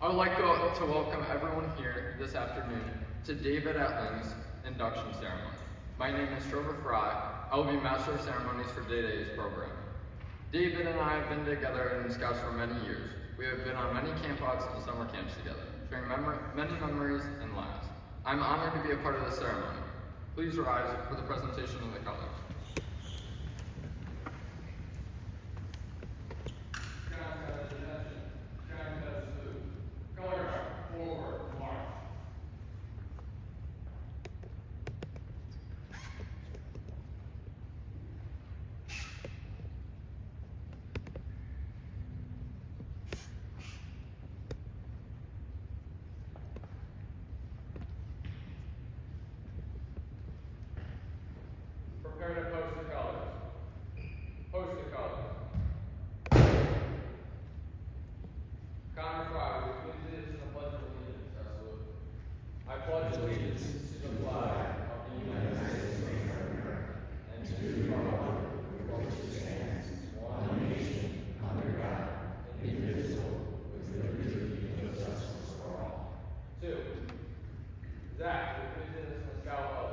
I would like to welcome everyone here this afternoon to David Etling's induction ceremony. My name is Trevor Fry. I will be Master of Ceremonies for today's program. David and I have been together in Scouts for many years. We have been on many campouts and summer camps together, sharing many memories and laughs. I'm honored to be a part of this ceremony. Please rise for the presentation of the colors. Prepare to post the colors. Post the colors. Connor Fry, will you please lead us in the Pledge of Allegiance? Absolutely. I pledge allegiance to the flag of the United States of America and to the republic for which it stands, one nation, under God, indivisible, with liberty and justice for all. 2. Zach, will you please lead us in the Scout Oath?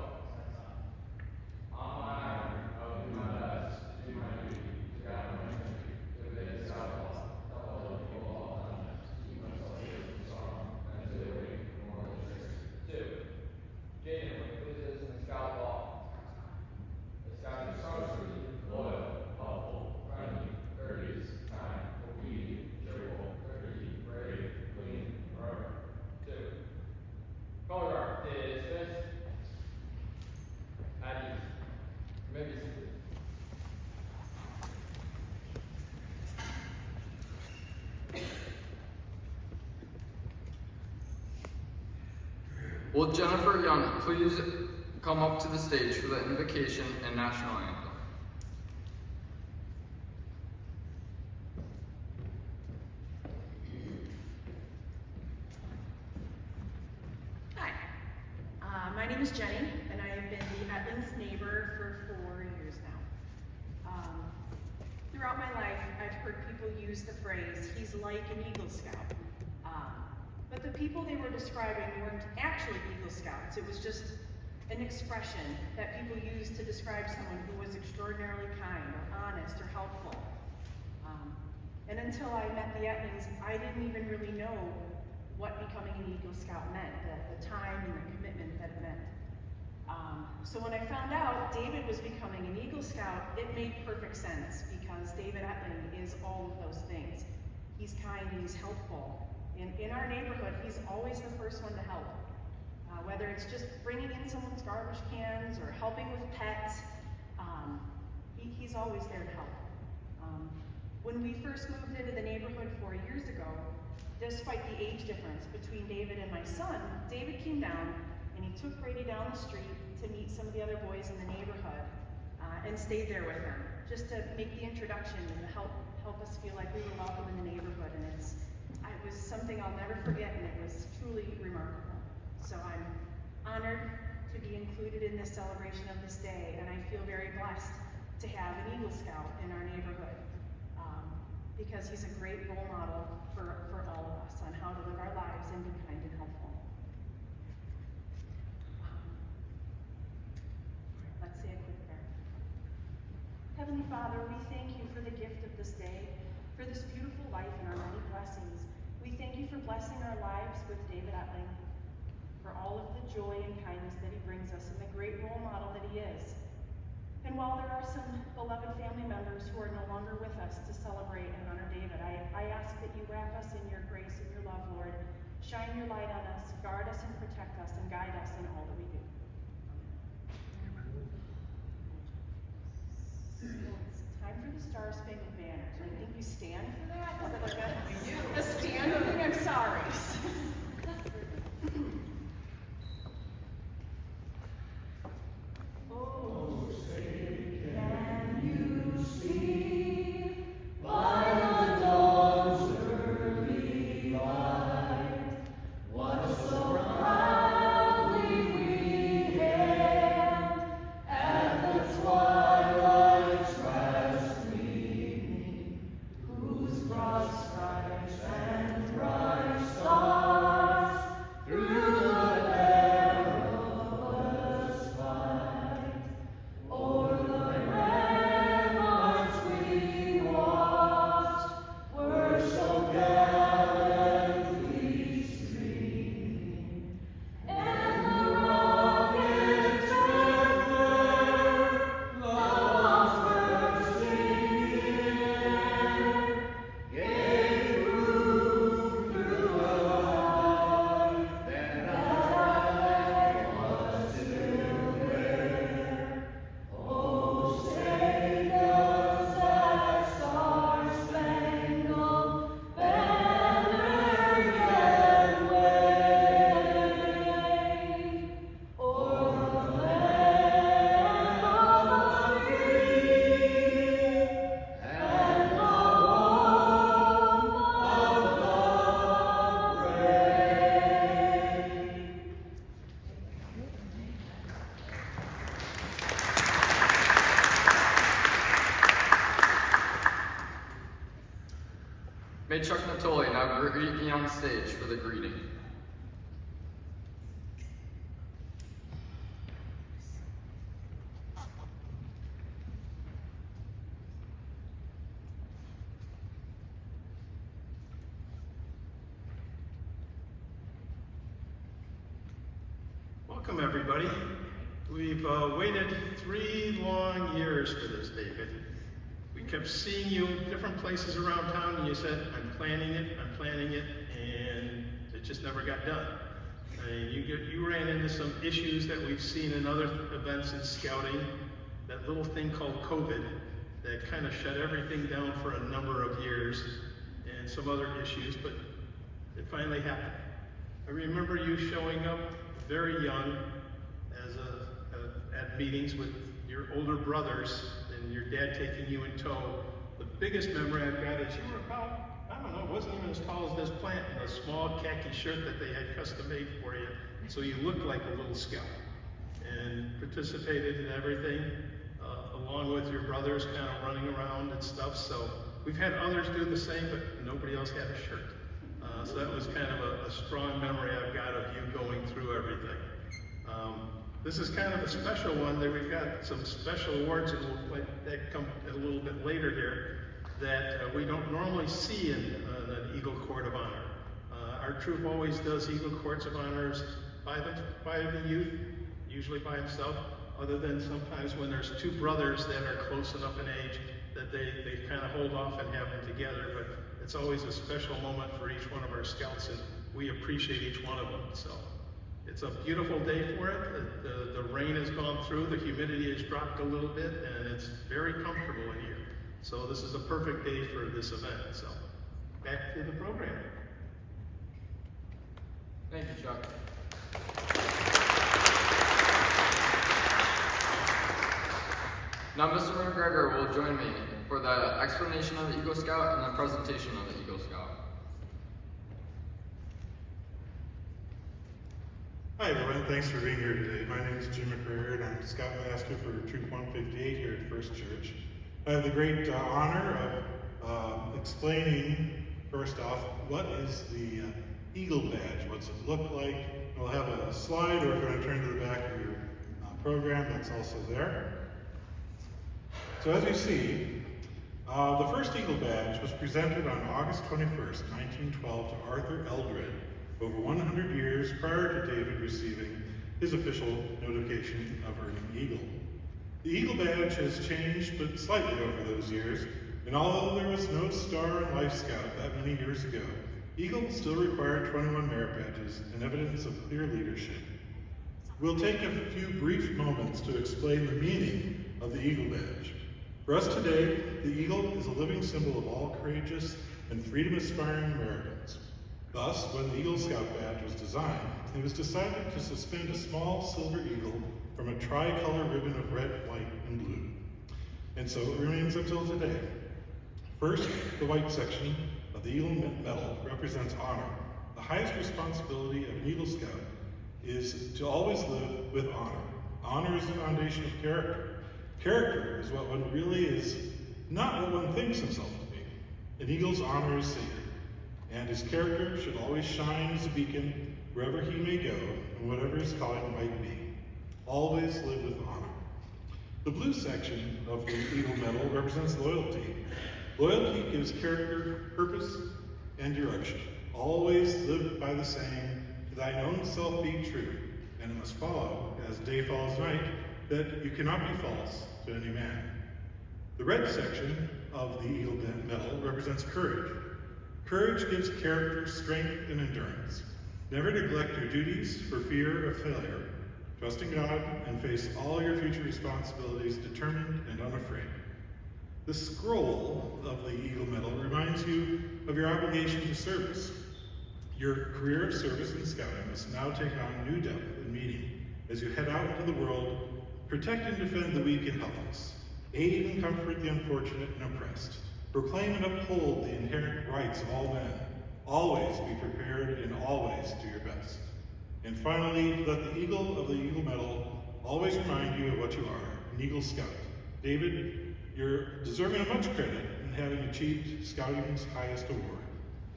Will Jennifer Young please come up to the stage for the invocation and national anthem? Hi, my name is Jenny, and I have been the Etling's neighbor for 4 years now. Throughout my life, I've heard people use the phrase, "he's like an Eagle Scout." But the people they were describing weren't actually Eagle Scouts. It was just an expression that people used to describe someone who was extraordinarily kind or honest or helpful. And until I met the Etlings, I didn't even really know what becoming an Eagle Scout meant, the time and the commitment that it meant. So when I found out David was becoming an Eagle Scout, it made perfect sense because David Etling is all of those things. He's kind and he's helpful. In our neighborhood, he's always the first one to help. Whether it's just bringing in someone's garbage cans or helping with pets, he's always there to help. When we first moved into the neighborhood 4 years ago, despite the age difference between David and my son, David came down and he took Brady down the street to meet some of the other boys in the neighborhood and stayed there with them, just to make the introduction and help us feel like we were welcome in the neighborhood. And it was something I'll never forget, and it was truly remarkable. So I'm honored to be included in this celebration of this day, and I feel very blessed to have an Eagle Scout in our neighborhood because he's a great role model for all of us on how to live our lives and be kind and helpful. Let's say a quick prayer. Heavenly Father, we thank you for the gift of this day, for this beautiful life and our many blessings. We thank you for blessing our lives with David Etling, for all of the joy and kindness that he brings us and the great role model that he is. And while there are some beloved family members who are no longer with us to celebrate and honor David, I ask that you wrap us in your grace and your love, Lord. Shine your light on us, guard us and protect us, and guide us in all that we do. So it's time for the Star Spangled Banner. I think we stand for that? Is that like a stand thing? I'm sorry. Oh, say, can you see by the dawn's early light what so proudly we hailed at the twilight's last gleaming, whose broad stripes Chuck Natoli now greet me on stage for the greeting. Welcome, everybody. We've waited 3 long years for this, David. We kept seeing you different places around town, and you said, I'm planning it, and it just never got done. I mean, you ran into some issues that we've seen in other events in scouting, that little thing called COVID that kind of shut everything down for a number of years, and some other issues, but it finally happened. I remember you showing up very young at meetings with your older brothers and your dad taking you in tow. The biggest memory I've got is you were about, I don't know, it wasn't even as tall as this plant, in a small khaki shirt that they had custom made for you, so you looked like a little scout, and participated in everything, along with your brothers kind of running around and stuff. So we've had others do the same, but nobody else had a shirt. So that was kind of a strong memory I've got of you going through everything. This is kind of a special one that we've got some special awards that come a little bit later here that we don't normally see in an Eagle Court of Honor. Our troop always does Eagle Courts of Honors by the youth, usually by himself, other than sometimes when there's 2 brothers that are close enough in age that they kind of hold off and have them together. But it's always a special moment for each one of our scouts, and we appreciate each one of them. So it's a beautiful day for it. The rain has gone through, the humidity has dropped a little bit, and it's very comfortable in here. So this is a perfect day for this event. So back to the program. Thank you, Chuck. Now Mr. McGregor will join me for the explanation of the Eagle Scout and the presentation of the Eagle Scout. Hi everyone, thanks for being here today. My name is Jim McGregor and I'm Scoutmaster for Troop 158 here at First Church. I have the great honor of explaining, first off, what is the Eagle Badge, what's it look like. We'll have a slide, or if you want to turn to the back of your program, that's also there. So as you see, the first Eagle Badge was presented on August 21st, 1912 to Arthur Eldred, over 100 years prior to David receiving his official notification of earning Eagle. The Eagle Badge has changed but slightly over those years, and although there was no star in Life Scout that many years ago, Eagle still required 21 merit badges and evidence of clear leadership. We'll take a few brief moments to explain the meaning of the Eagle Badge. For us today, the eagle is a living symbol of all courageous and freedom-aspiring Americans. Thus, when the Eagle Scout Badge was designed, it was decided to suspend a small silver eagle from a tricolor ribbon of red, white, and blue. And so it remains until today. First, the white section of the Eagle Medal represents honor. The highest responsibility of an Eagle Scout is to always live with honor. Honor is the foundation of character. Character is what one really is, not what one thinks himself to be. An eagle's honor is sacred, and his character should always shine as a beacon wherever he may go and whatever his calling might be. Always live with honor. The blue section of the Eagle Medal represents loyalty. Loyalty gives character, purpose, and direction. Always live by the saying, to thine own self be true, and it must follow, as day follows night, that you cannot be false to any man. The red section of the Eagle Medal represents courage. Courage gives character, strength, and endurance. Never neglect your duties for fear of failure. Trust in God and face all your future responsibilities determined and unafraid. The scroll of the Eagle Medal reminds you of your obligation to service. Your career of service in scouting must now take on new depth and meaning as you head out into the world. Protect and defend the weak and helpless. Aid and comfort the unfortunate and oppressed. Proclaim and uphold the inherent rights of all men. Always be prepared and always do your best. And finally, let the Eagle of the Eagle Medal always remind you of what you are, an Eagle Scout. David, you're deserving of much credit in having achieved Scouting's highest award.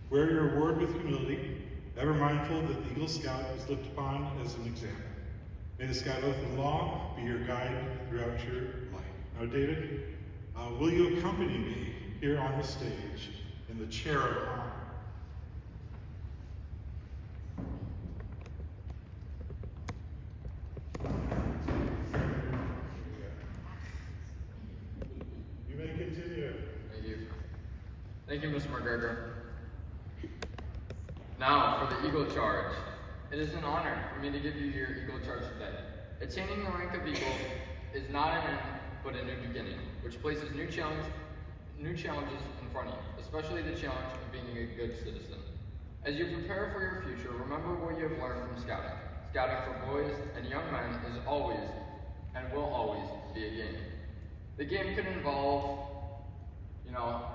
Wear your award with humility, ever mindful that the Eagle Scout is looked upon as an example. May the Scout Oath and Law be your guide throughout your life. Now, David, will you accompany me here on the stage in the chair of honor? You may continue. Thank you. Thank you, Mr. McGregor. Now for the Eagle Charge. It is an honor for me to give you your Eagle Charge today. Attaining the rank of Eagle is not an end, but a new beginning, which places new challenges in front of you, especially the challenge of being a good citizen. As you prepare for your future, remember what you have learned from scouting. Scouting for boys and young men is always and will always be a game. The game could involve,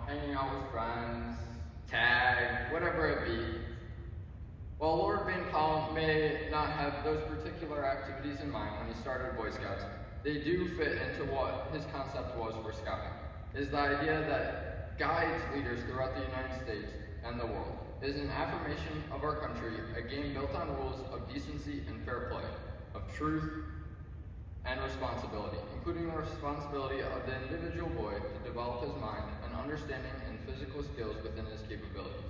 hanging out with friends, tag, whatever it be. While Lord Van Collin may not have those particular activities in mind when he started Boy Scouts, they do fit into what his concept was for scouting. It is the idea that guides leaders throughout the United States and the world. It is an affirmation of our country, a game built on rules of decency and fair play, of truth and responsibility, including the responsibility of the individual boy to develop his mind and understanding and physical skills within his capabilities.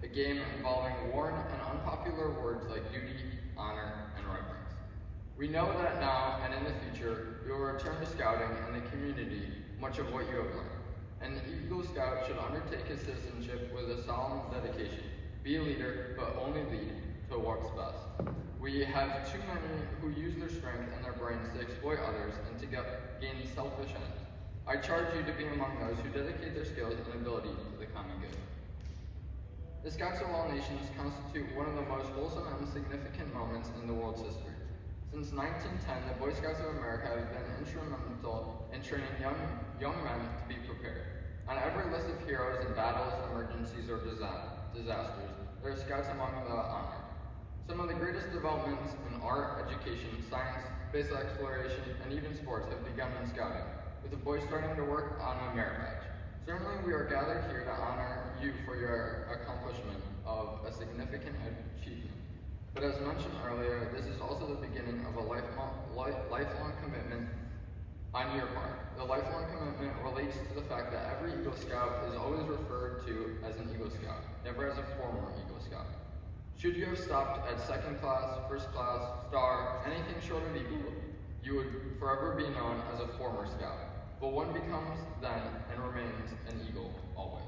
A game involving worn and unpopular words like duty, honor, and reverence. We know that now and in the future, you will return to scouting and the community much of what you have learned. An Eagle Scout should undertake his citizenship with a solemn dedication. Be a leader, but only lead to what's best. We have too many who use their strength and their brains to exploit others and to gain selfish ends. I charge you to be among those who dedicate their skills and ability to the common good. The Scouts of all nations constitute one of the most wholesome and significant moments in the world's history. Since 1910, the Boy Scouts of America have been instrumental in training young men to be prepared. On every list of heroes in battles, emergencies, or disasters, there are Scouts among the honor. Some of the greatest developments in art, education, science, space exploration, and even sports have begun in scouting, with the boys starting to work on a merit badge. Certainly, we are gathered here to honor you for your accomplishment of a significant achievement. But as mentioned earlier, this is also the beginning of a lifelong commitment on your part. The lifelong commitment relates to the fact that every Eagle Scout is always referred to as an Eagle Scout, never as a former Eagle Scout. Should you have stopped at second class, first class, star, anything short of Eagle, you would forever be known as a former Scout. But one becomes then and remains an Eagle always.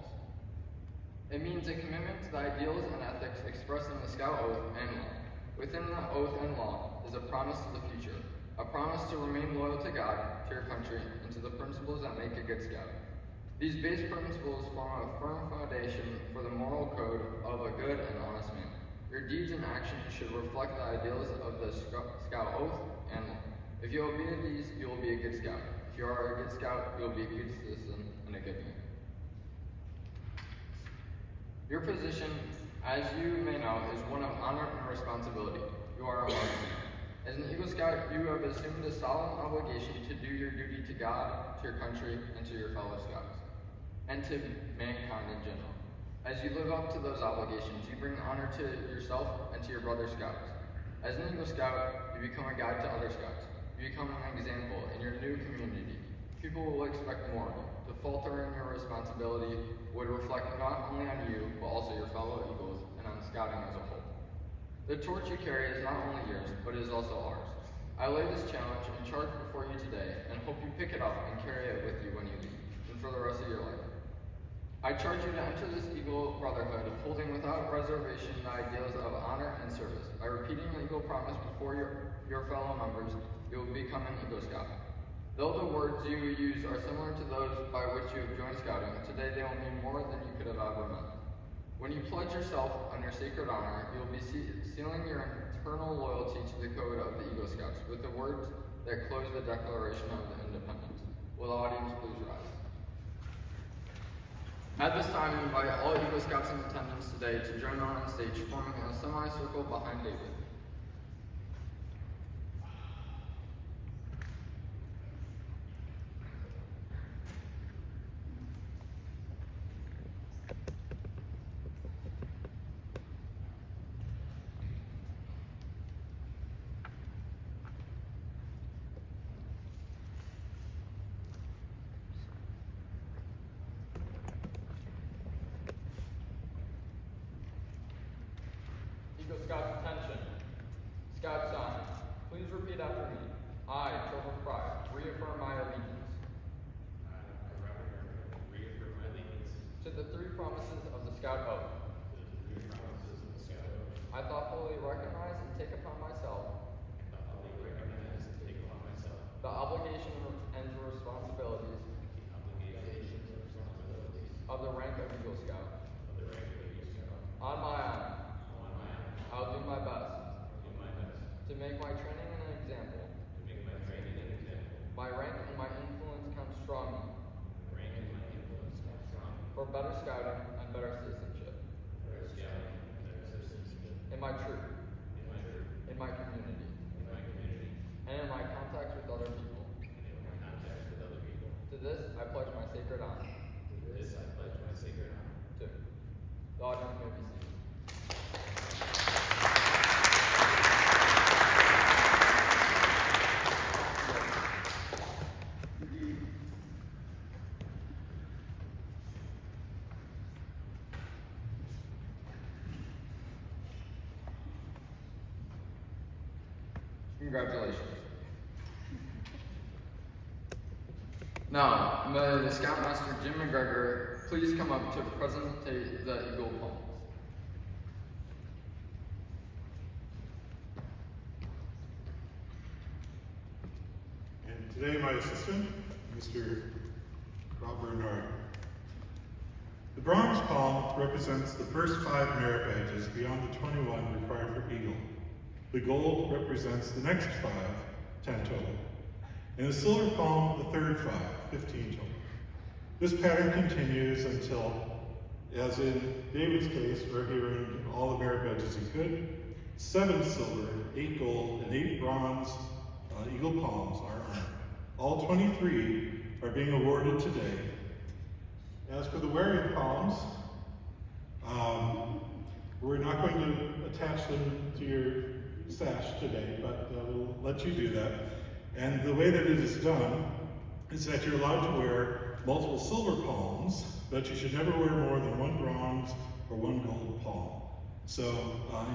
It means a commitment to the ideals and ethics expressed in the Scout Oath and Law. Within the Oath and Law is a promise to the future, a promise to remain loyal to God, to your country, and to the principles that make a good Scout. These base principles form a firm foundation for the moral code of a good and honest man. Your deeds and actions should reflect the ideals of the Scout Oath and Law. If you obey these, you will be a good Scout. If you are a good Scout, you will be a good citizen and a good man. Your position, as you may know, is one of honor and responsibility. You are a marksman. As an Eagle Scout, you have assumed a solemn obligation to do your duty to God, to your country, and to your fellow Scouts, and to mankind in general. As you live up to those obligations, you bring honor to yourself and to your brother Scouts. As an Eagle Scout, you become a guide to other Scouts. You become an example in your new community. People will expect more. To falter in your responsibility would reflect not only on you, but also your fellow Eagles and on scouting as a whole. The torch you carry is not only yours, but it is also ours. I lay this challenge and charge before you today, and hope you pick it up and carry it with you when you leave, and for the rest of your life. I charge you to enter this Eagle Brotherhood, holding without reservation the ideals of honor and service. By repeating the Eagle promise before your fellow members, you will become an Eagle Scout. Though the words you use are similar to those by which you have joined scouting, today they will mean more than you could have ever meant. When you pledge yourself on your sacred honor, you will be sealing your eternal loyalty to the code of the Eagle Scouts with the words that close the Declaration of Independence. Will the audience please rise? At this time, I invite all Eagle Scouts in attendance today to join on stage, forming a semicircle behind David. Scouts' attention. Scout sign. Please repeat after me. I, Trevor Fry, reaffirm my allegiance Reaffirm my allegiance to the three promises of the Scout Oath. to the three promises of the Scout Oath. I thoughtfully recognize and take upon myself I humbly recognize and take upon myself the obligation and responsibilities the obligations and responsibilities of the rank of Eagle Scout. of the rank of Eagle Scout. On my honor, On my honor, I'll do my best do my best to make my training an example. to make my training an example. My rank and my influence come strongly My rank and my influence come strong. for better scouting and better citizenship Better scouting and better citizenship. in my troop, In my troop, in my community, in my community, and in my contacts with other people. and in my contacts with other people. To this, I pledge my sacred honor. To this I pledge my sacred honor. Two. The audience may be seated. Congratulations. Now, may the Scoutmaster Jim McGregor please come up to present the Eagle Palms. And today, my assistant, Mr. Rob Bernard. The bronze palm represents the first 5 merit badges beyond the 21 required for Eagle. The gold represents the next 5, 10 total. And the silver palm, the third 5, 15 total. This pattern continues until, as in David's case, where he earned all the merit badges he could, 7 silver, 8 gold, and 8 bronze Eagle palms are earned. All 23 are being awarded today. As for the wearing palms, we're not going to attach them to your sash today, but we'll let you do that. And the way that it is done is that you're allowed to wear multiple silver palms, but you should never wear more than 1 bronze or 1 gold palm. So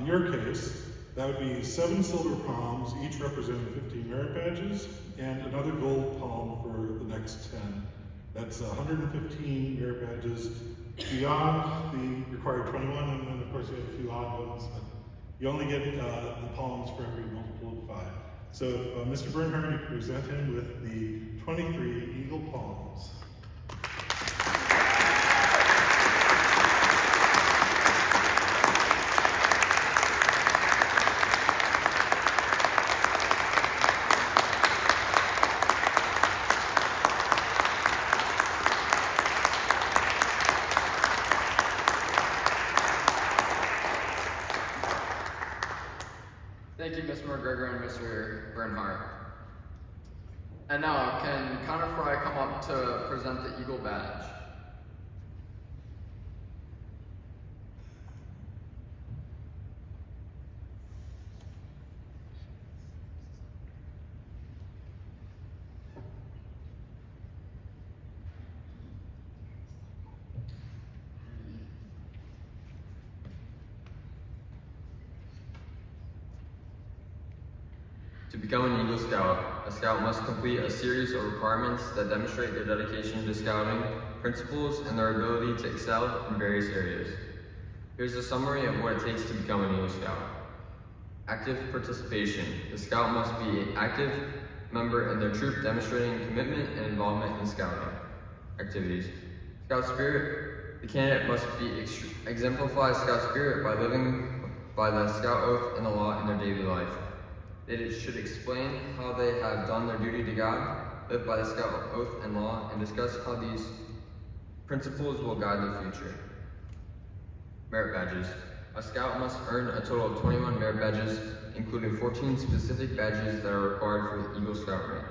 in your case, that would be 7 silver palms, each representing 15 merit badges, and another gold palm for the next 10. That's 115 merit badges beyond the required 21, and then of course you have a few odd ones, but you only get the palms for every multiple of 5. So if Mr. Bernhardt, you can present him with the 23 Eagle palms. Thank you, Ms. McGregor and Mr. Bernhardt. And now, can Connor Fry come up to present the Eagle Badge? To become an Eagle Scout, a Scout must complete a series of requirements that demonstrate their dedication to Scouting, principles, and their ability to excel in various areas. Here's a summary of what it takes to become an Eagle Scout. Active participation. The Scout must be an active member in their troop, demonstrating commitment and involvement in Scouting activities. Scout spirit. The candidate must exemplify Scout spirit by living by the Scout oath and the law in their daily life. They should explain how they have done their duty to God, live by the Scout oath and law, and discuss how these principles will guide their future. Merit badges. A Scout must earn a total of 21 merit badges, including 14 specific badges that are required for the Eagle Scout rank.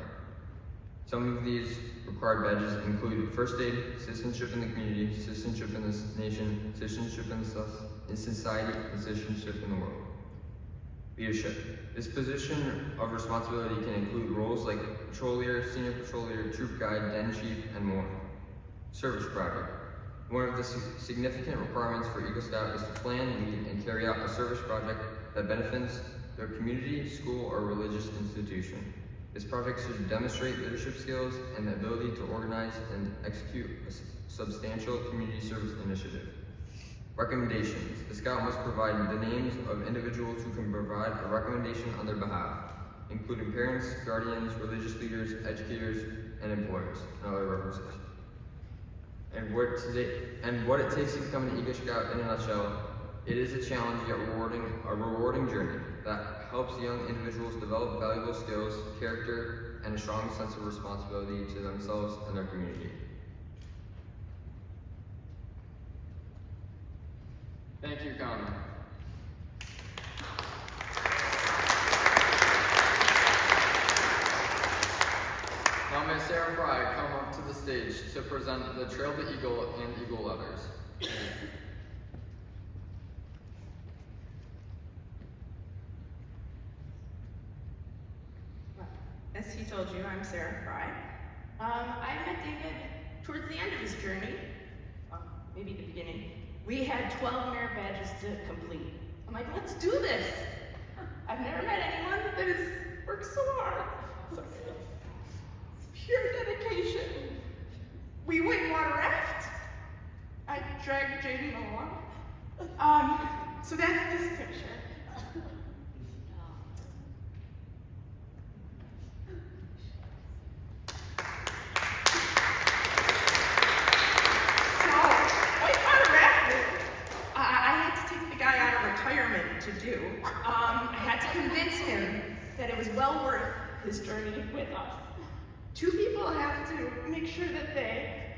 Some of these required badges include first aid, citizenship in the community, citizenship in this nation, citizenship in society, and citizenship in the world. Leadership. This position of responsibility can include roles like patrol leader, senior patrol leader, troop guide, den chief, and more. Service project. One of the significant requirements for Eagle Scout is to plan, lead, and carry out a service project that benefits their community, school, or religious institution. This project should demonstrate leadership skills and the ability to organize and execute a substantial community service initiative. Recommendations. The Scout must provide the names of individuals who can provide a recommendation on their behalf, including parents, guardians, religious leaders, educators, and employers, and other references. And what it takes to become an Eagle Scout in a nutshell, it is a challenge yet rewarding journey that helps young individuals develop valuable skills, character, and a strong sense of responsibility to themselves and their community. Thank you, Connor. Now may Sarah Fry come up to the stage to present the Trail to Eagle and Eagle Letters. As he told you, I'm Sarah Fry. I met David towards the end of his journey, maybe the beginning. We had 12 merit badges to complete. I'm like, let's do this. I've never met anyone that has worked so hard. It's pure dedication. We whitewater raft. I dragged Jaden along. So that's this picture. To do. I had to convince him that it was well worth his journey with us. Two people have to make sure that they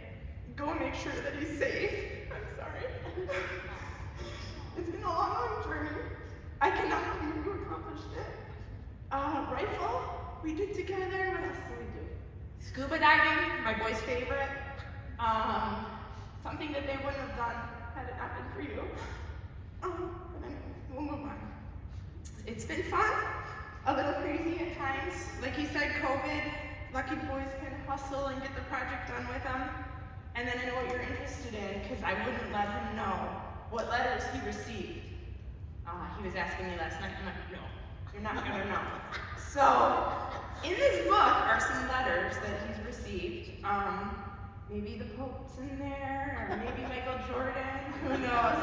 go and make sure that he's safe. I'm sorry. It's been a long journey. I cannot believe you accomplished it. Rifle, we did together. What else did we do? Scuba diving, my boy's favorite. Something that they wouldn't have done had it not been for you. We'll move on. It's been fun, a little crazy at times. Like he said, COVID, lucky boys can hustle and get the project done with them. And then I know what you're interested in, because I wouldn't let him know what letters he received. He was asking me last night, I'm like, no, you're not gonna know. So, in this book are some letters that he's received. Maybe the Pope's in there, or maybe Michael Jordan, who knows.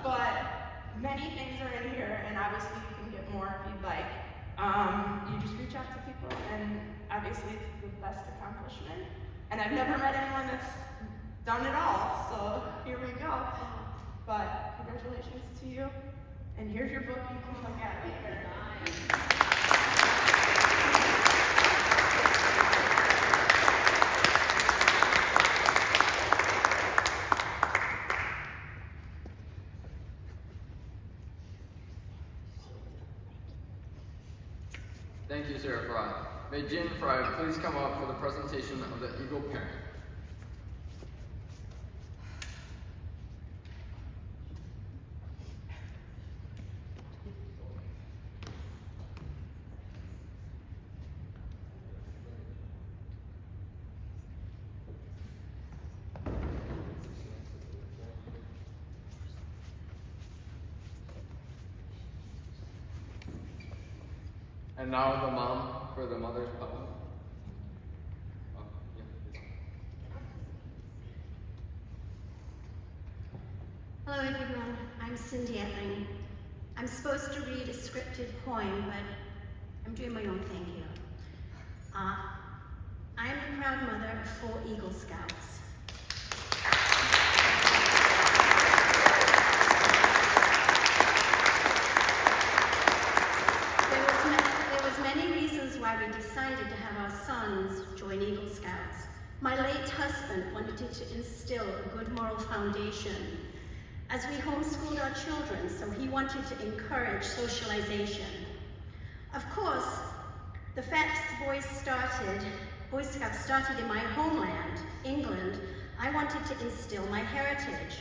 But many things are in here, and obviously you can get more if you'd like. You just reach out to people, and obviously it's the best accomplishment. And I've never met anyone that's done it all, so here we go. But congratulations to you, and here's your book you can look at later. Thank you, Sarah Fry. May Jen Fry please come up for the presentation of the Eagle Parent. And now the mom for the mother's poem. Oh, yeah. Hello everyone, I'm Cindy Etling. I'm supposed to read a scripted poem, but I'm doing my own thing here. I'm the proud mother of 4 Eagle Scouts. Why we decided to have our sons join Eagle Scouts. My late husband wanted to instill a good moral foundation as we homeschooled our children, so he wanted to encourage socialization. Of course, the fact the Boy Scouts started in my homeland, England, I wanted to instill my heritage.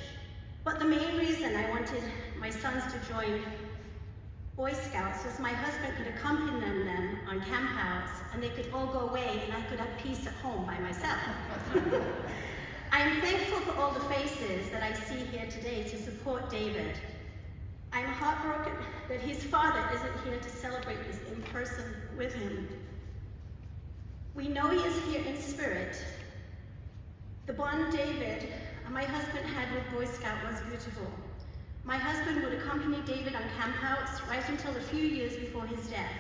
But the main reason I wanted my sons to join Boy Scouts was my husband could accompany them on camp outs, and they could all go away and I could have peace at home by myself. I'm thankful for all the faces that I see here today to support David. I'm heartbroken that his father isn't here to celebrate this in person with him. We know he is here in spirit. The bond David and my husband had with Boy Scout was beautiful. My husband would accompany David on campouts right until a few years before his death.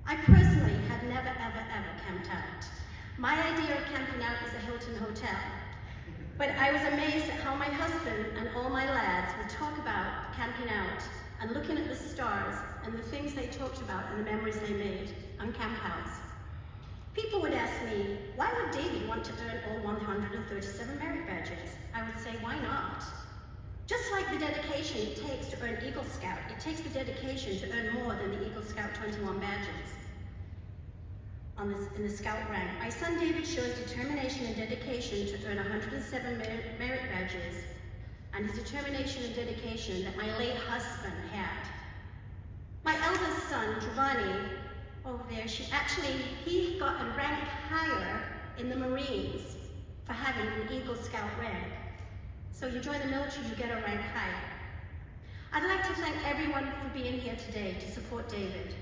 I personally had never, ever camped out. My idea of camping out is a Hilton hotel. But I was amazed at how my husband and all my lads would talk about camping out and looking at the stars and the things they talked about and the memories they made on campouts. People would ask me, why would David want to earn all 137 merit badges? I would say, why not? Just like the dedication it takes to earn Eagle Scout, it takes the dedication to earn more than the Eagle Scout 21 badges in the Scout rank. My son David shows determination and dedication to earn 107 merit badges, and his determination and dedication that my late husband had. My eldest son, Giovanni, over there, he got a rank higher in the Marines for having an Eagle Scout rank. So you join the military, you get a rank higher. I'd like to thank everyone for being here today to support David.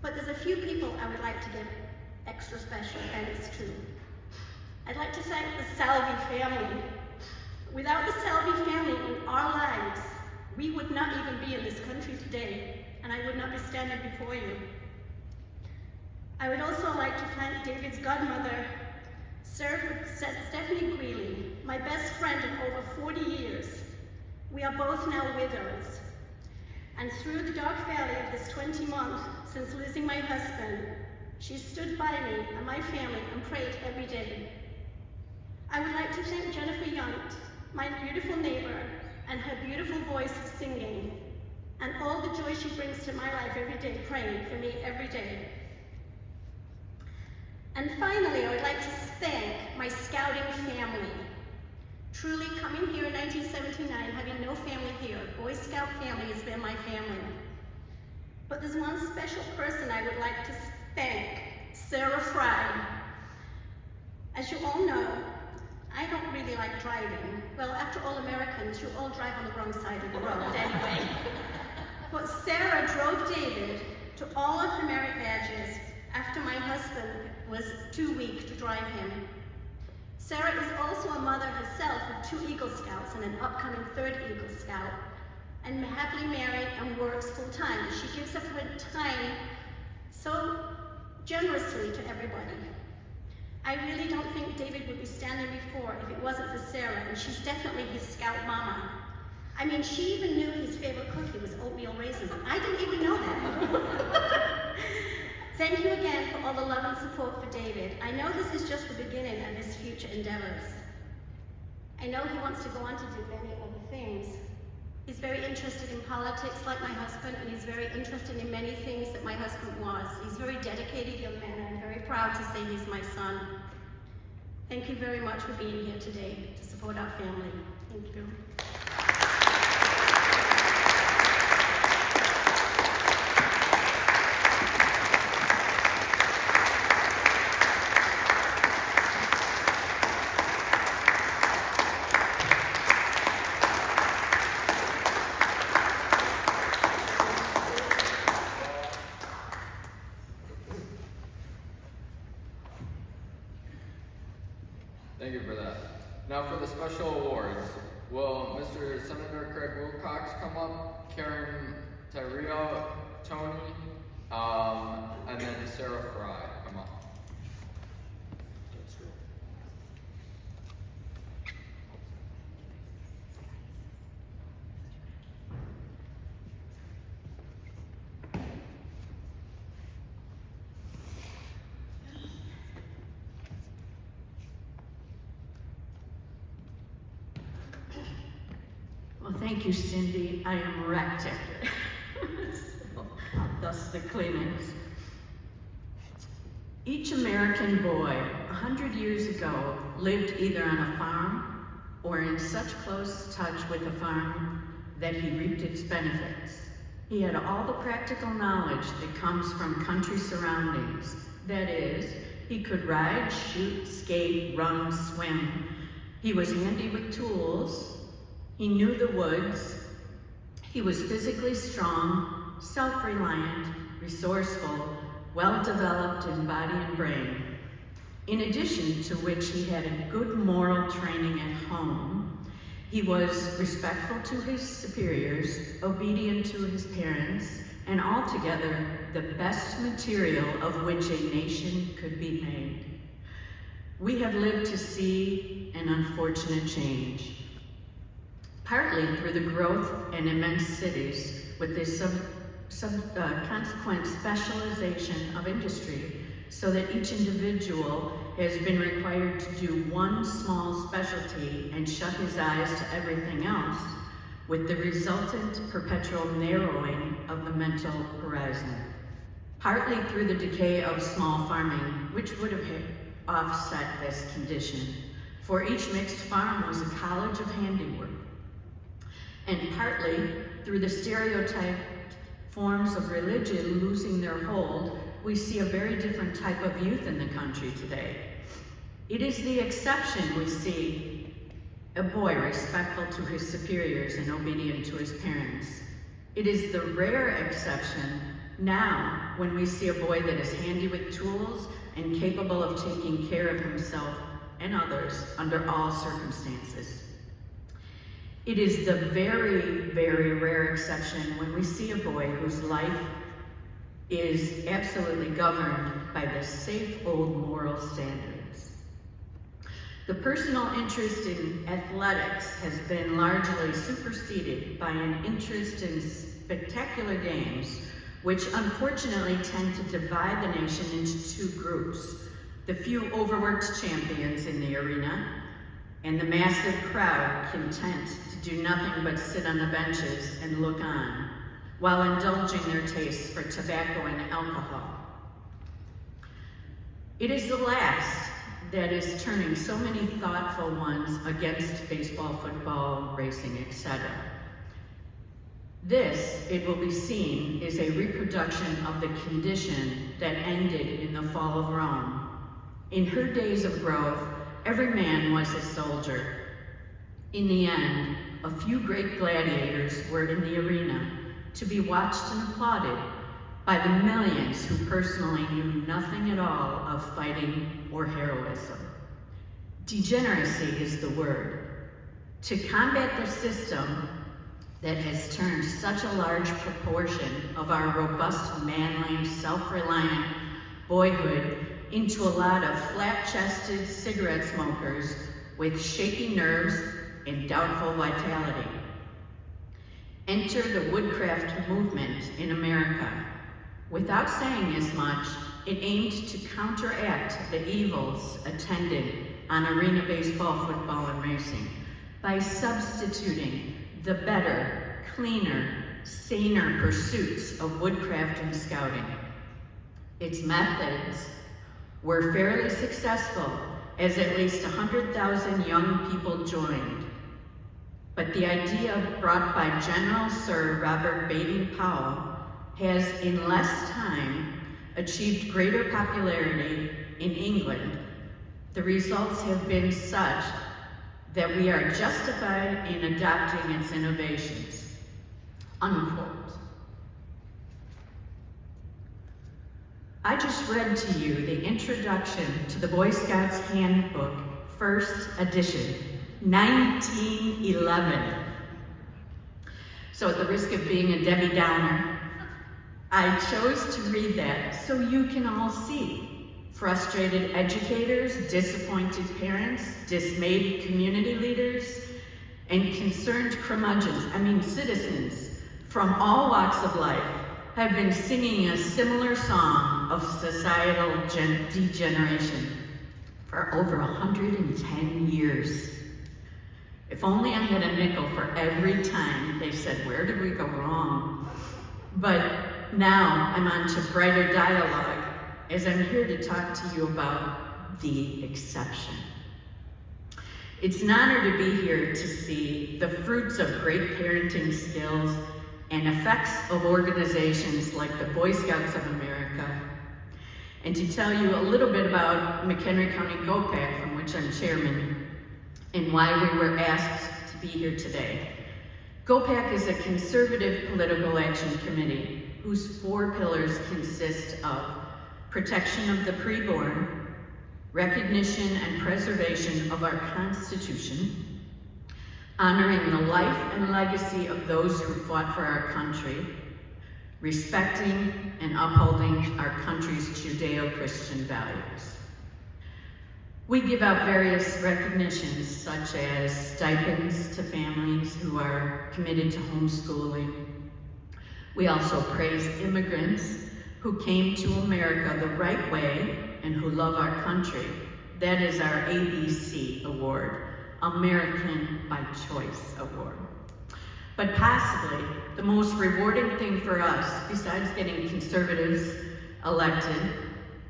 But there's a few people I would like to give extra special thanks to. I'd like to thank the Salvi family. Without the Salvi family in our lives, we would not even be in this country today, and I would not be standing before you. I would also like to thank David's godmother, Stephanie Greeley, my best friend in over 40 years. We are both now widows. And through the dark valley of this 20 months since losing my husband, she stood by me and my family and prayed every day. I would like to thank Jennifer Yount, my beautiful neighbor, and her beautiful voice of singing, and all the joy she brings to my life every day, praying for me every day. And finally, I would like to thank my scouting family. Truly, coming here in 1979, having no family here, Boy Scout family has been my family. But there's one special person I would like to thank, Sarah Fry. As you all know, I don't really like driving. Well, after all Americans, you all drive on the wrong side of the road anyway. But Sarah drove David to all of the merit badges after my husband was too weak to drive him. Sarah is also a mother herself of 2 Eagle Scouts and an upcoming 3rd Eagle Scout, and happily married and works full-time. She gives up her time so generously to everybody. I really don't think David would be standing before if it wasn't for Sarah, and she's definitely his Scout mama. I mean, she even knew his favorite cookie was oatmeal raisins. I didn't even know that. Thank you again for all the love and support for David. I know this is just the beginning of his future endeavors. I know he wants to go on to do many other things. He's very interested in politics like my husband, and he's very interested in many things that my husband was. He's a very dedicated young man, and I'm very proud to say he's my son. Thank you very much for being here today to support our family. Thank you. Thank you for that. Now for the special awards, will Mr. Senator Craig Wilcox come up, Karen Tyreo, Tony, and then Sarah Fry come up. Well, thank you, Cindy. I am wrecked after so, thus the Kleenex. Each American boy 100 years ago lived either on a farm or in such close touch with the farm that he reaped its benefits. He had all the practical knowledge that comes from country surroundings. That is, he could ride, shoot, skate, run, swim. He was handy with tools. He knew the woods. He was physically strong, self-reliant, resourceful, well-developed in body and brain. In addition to which he had a good moral training at home. He was respectful to his superiors, obedient to his parents, and altogether the best material of which a nation could be made. We have lived to see an unfortunate change, partly through the growth in immense cities with the consequent specialization of industry, so that each individual has been required to do one small specialty and shut his eyes to everything else, with the resultant perpetual narrowing of the mental horizon. Partly through the decay of small farming, which would have offset this condition, for each mixed farm was a college of handiwork. And partly through the stereotyped forms of religion losing their hold, we see a very different type of youth in the country today. It is the exception we see a boy respectful to his superiors and obedient to his parents. It is the rare exception now when we see a boy that is handy with tools and capable of taking care of himself and others under all circumstances. It is the very, very rare exception when we see a boy whose life is absolutely governed by the safe old moral standards. The personal interest in athletics has been largely superseded by an interest in spectacular games, which unfortunately tend to divide the nation into two groups: the few overworked champions in the arena, and the massive crowd content to do nothing but sit on the benches and look on, while indulging their tastes for tobacco and alcohol. It is the last that is turning so many thoughtful ones against baseball, football, racing, etc. This, it will be seen, is a reproduction of the condition that ended in the fall of Rome. In her days of growth, every man was a soldier. In the end, a few great gladiators were in the arena, to be watched and applauded by the millions who personally knew nothing at all of fighting or heroism. Degeneracy is the word. To combat the system that has turned such a large proportion of our robust, manly, self-reliant boyhood into a lot of flat-chested cigarette smokers with shaky nerves and doubtful vitality. Enter the woodcraft movement in America. Without saying as much, it aimed to counteract the evils attendant on arena baseball, football, and racing by substituting the better, cleaner, saner pursuits of woodcraft and scouting. Its methods were fairly successful, as at least 100,000 young people joined. But the idea brought by General Sir Robert Baden-Powell has in less time achieved greater popularity in England. The results have been such that we are justified in adopting its innovations. Unquote. I just read to you the introduction to the Boy Scouts Handbook, first edition, 1911. So at the risk of being a Debbie Downer, I chose to read that so you can all see frustrated educators, disappointed parents, dismayed community leaders, and concerned curmudgeons, citizens from all walks of life have been singing a similar song of societal degeneration for over 110 years. If only I had a nickel for every time they said, "Where did we go wrong?" But now I'm on to brighter dialogue, as I'm here to talk to you about the exception. It's an honor to be here to see the fruits of great parenting skills and effects of organizations like the Boy Scouts of America, and to tell you a little bit about McHenry County GOPAC, from which I'm chairman, and why we were asked to be here today. GOPAC is a conservative political action committee whose 4 pillars consist of protection of the preborn, recognition and preservation of our Constitution, honoring the life and legacy of those who fought for our country, respecting and upholding our country's Judeo-Christian values. We give out various recognitions such as stipends to families who are committed to homeschooling. We also praise immigrants who came to America the right way and who love our country. That is our ABC award, American by Choice award. But possibly the most rewarding thing for us, besides getting conservatives elected,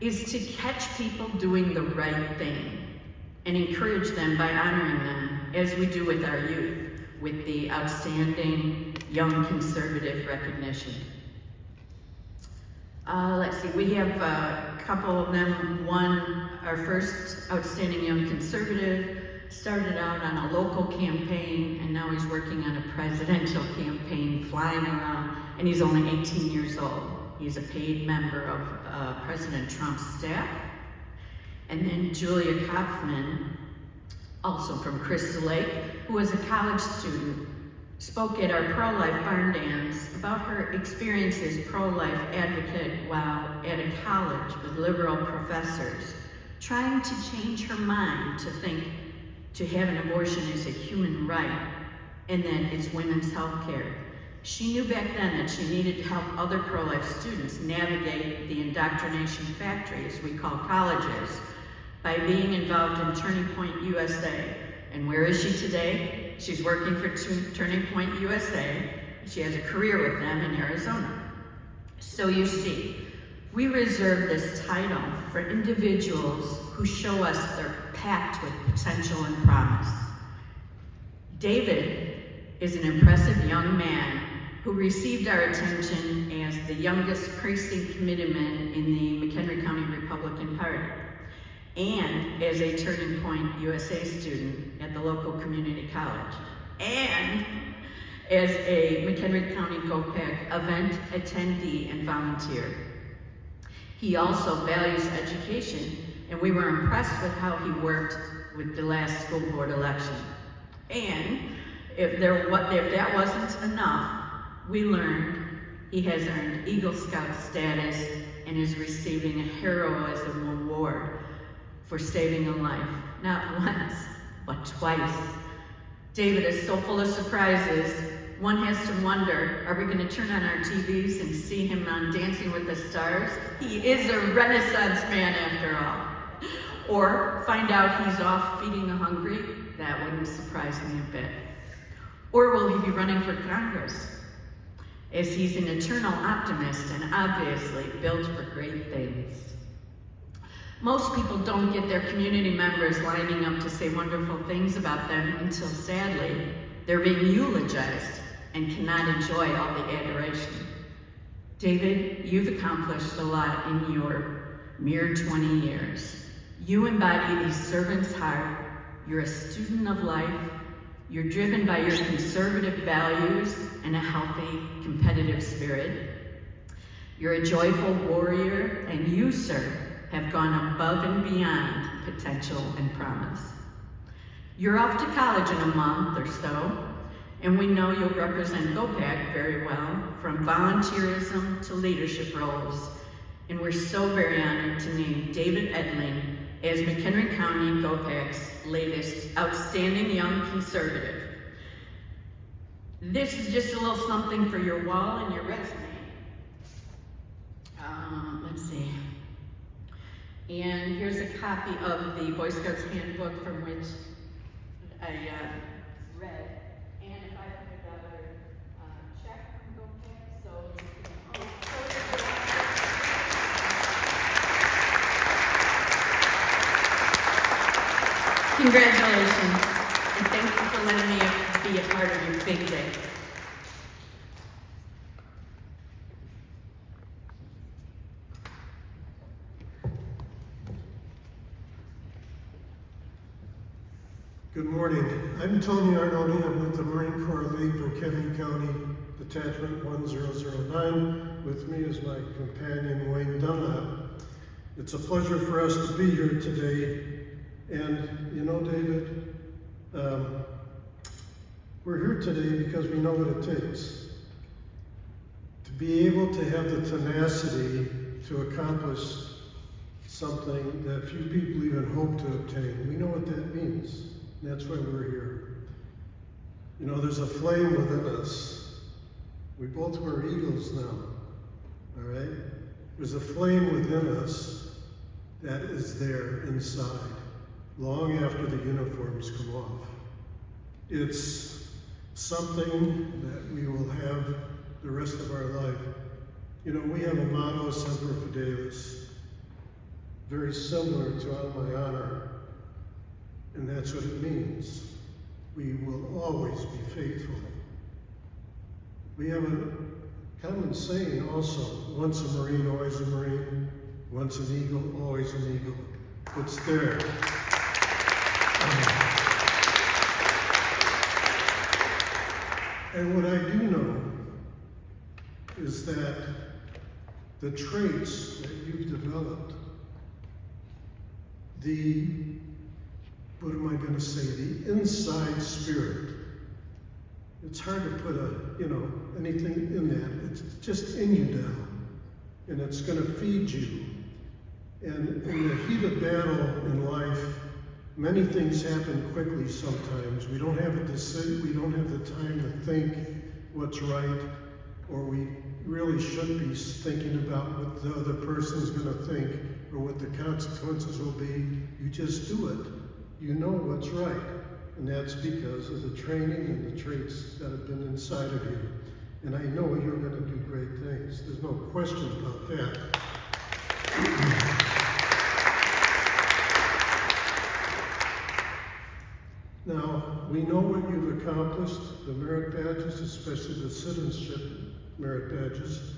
is to catch people doing the right thing and encourage them by honoring them, as we do with our youth, with the outstanding Young Conservative recognition. Let's see, we have a couple of them. One, our first outstanding Young Conservative, started out on a local campaign, and now he's working on a presidential campaign, flying around, and he's only 18 years old. He's a paid member of President Trump's staff. And then Julia Kaufman, also from Crystal Lake, who was a college student, spoke at our pro-life barn dance about her experience as pro-life advocate while at a college with liberal professors, trying to change her mind to think to have an abortion is a human right and that it's women's health care. She knew back then that she needed to help other pro-life students navigate the indoctrination factory, as we call colleges, by being involved in Turning Point USA. And where is she today? She's working for Turning Point USA. She has a career with them in Arizona. So you see, we reserve this title for individuals who show us they're packed with potential and promise. David is an impressive young man who received our attention as the youngest precinct committeeman in the McHenry County Republican Party, and as a Turning Point USA student at the local community college, and as a McHenry County GOPAC event attendee and volunteer. He also values education, and we were impressed with how he worked with the last school board election. And if that wasn't enough, we learned he has earned Eagle Scout status and is receiving a heroism award for saving a life, not once, but twice. David is so full of surprises, one has to wonder, are we gonna turn on our TVs and see him on Dancing with the Stars? He is a Renaissance man after all. Or find out he's off feeding the hungry? That wouldn't surprise me a bit. Or will he be running for Congress? As he's an eternal optimist and obviously built for great things. Most people don't get their community members lining up to say wonderful things about them until, sadly, they're being eulogized and cannot enjoy all the adoration. David, you've accomplished a lot in your mere 20 years. You embody the servant's heart. You're a student of life. You're driven by your conservative values and a healthy, competitive spirit. You're a joyful warrior, and you, sir, have gone above and beyond potential and promise. You're off to college in a month or so, and we know you'll represent GOPAC very well, from volunteerism to leadership roles. And we're so very honored to name David Etling as McHenry County GOPAC's latest outstanding young conservative. This is just a little something for your wall and your resume. Let's see. And here's a copy of the Boy Scouts handbook from which I read. And if I could get another check from GOPAC, so congratulations, and thank you for letting me be a part of your big day. Good morning. I'm Tony Arnone. I'm with the Marine Corps Lake Burkevin County Detachment 1009. With me is my companion Wayne Dunlap. It's a pleasure for us to be here today. And you know, David, we're here today because we know what it takes to be able to have the tenacity to accomplish something that few people even hope to obtain. We know what that means. That's why we're here. You know, there's a flame within us. We both wear eagles now, all right? There's a flame within us that is there inside, long after the uniforms come off. It's something that we will have the rest of our life. You know, we have a motto, Semper Fidelis, very similar to On My Honor. And that's what it means. We will always be faithful. We have a common saying also, once a Marine, always a Marine. Once an eagle, always an eagle. It's there. And what I do know is that the traits that you've developed, what am I going to say? The inside spirit. It's hard to put anything in that. It's just in you now. And it's going to feed you. And in the heat of battle in life, many things happen quickly sometimes. We don't have we don't have the time to think what's right, or we really should be thinking about what the other person's going to think or what the consequences will be. You just do it. You know what's right, and that's because of the training and the traits that have been inside of you. And I know you're going to do great things. There's no question about that. Now, we know what you've accomplished, the merit badges, especially the citizenship merit badges,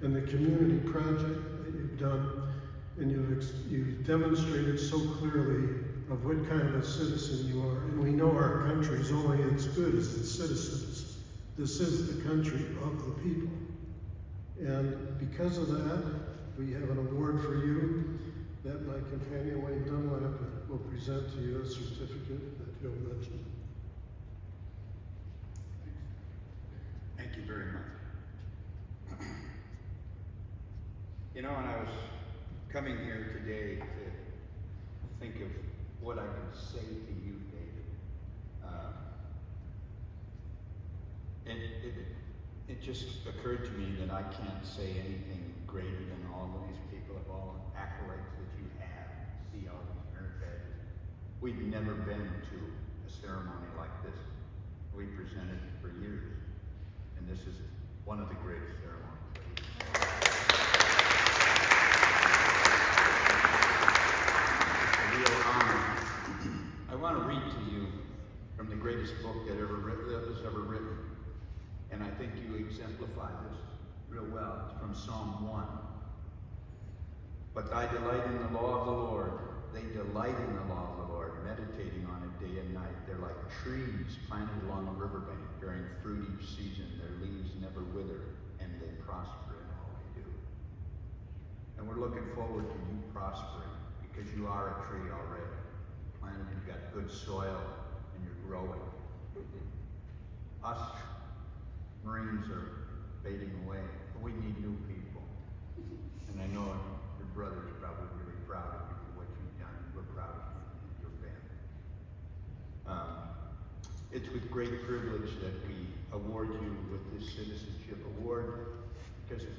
and the community project that you've done, and you've demonstrated so clearly of what kind of a citizen you are. And we know our country is only as good as its citizens. This is the country of the people. And because of that, we have an award for you that my companion Wayne Dunlap will present to you, a certificate that he'll mention. Thank you very much. You know, when I was coming here today to think of what I could say to you, David, it just occurred to me that I can't say anything greater than all of these people of all accolades that you have. See all these merit badges. We've never been to a ceremony like this. We presented for years, and this is one of the greatest ceremonies. It's a real honor. I want to read to you from the greatest book that was ever written, and I think you exemplify this real well. It's from Psalm 1. But I delight in the law of the Lord. They delight in the law of the Lord, meditating on it day and night. They're like trees planted along a riverbank, bearing fruit each season. Their leaves never wither, and they prosper in all they do. And we're looking forward to you prospering, because you are a tree already. Planted, you've got good soil, and you're growing. Us Marines are fading away, but we need new people. And I know your brother's probably really proud of you for what you've done. We're proud of you and your family. It's with great privilege that we award you with this citizenship award, because of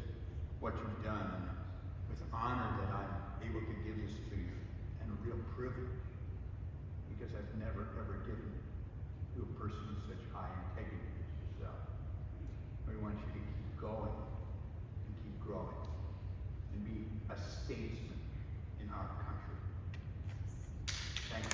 what you've done, and with honor that I'm able to give this to you, and a real privilege, because I've never ever given to a person of such high integrity as yourself. We want you to keep going and keep growing and be a statesman in our country. Thank you.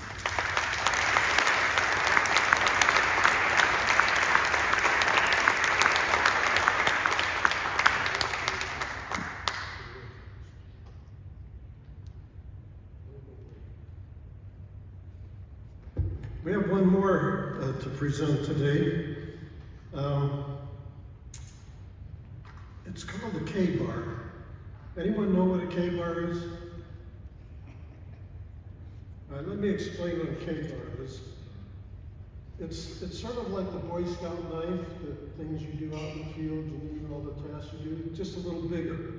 We have one more to present today. It's called the K-Bar. Anyone know what a K-Bar is? All right, let me explain what a K-Bar is. It's sort of like the Boy Scout knife, the things you do out in the field, and even all the tasks you do, just a little bigger.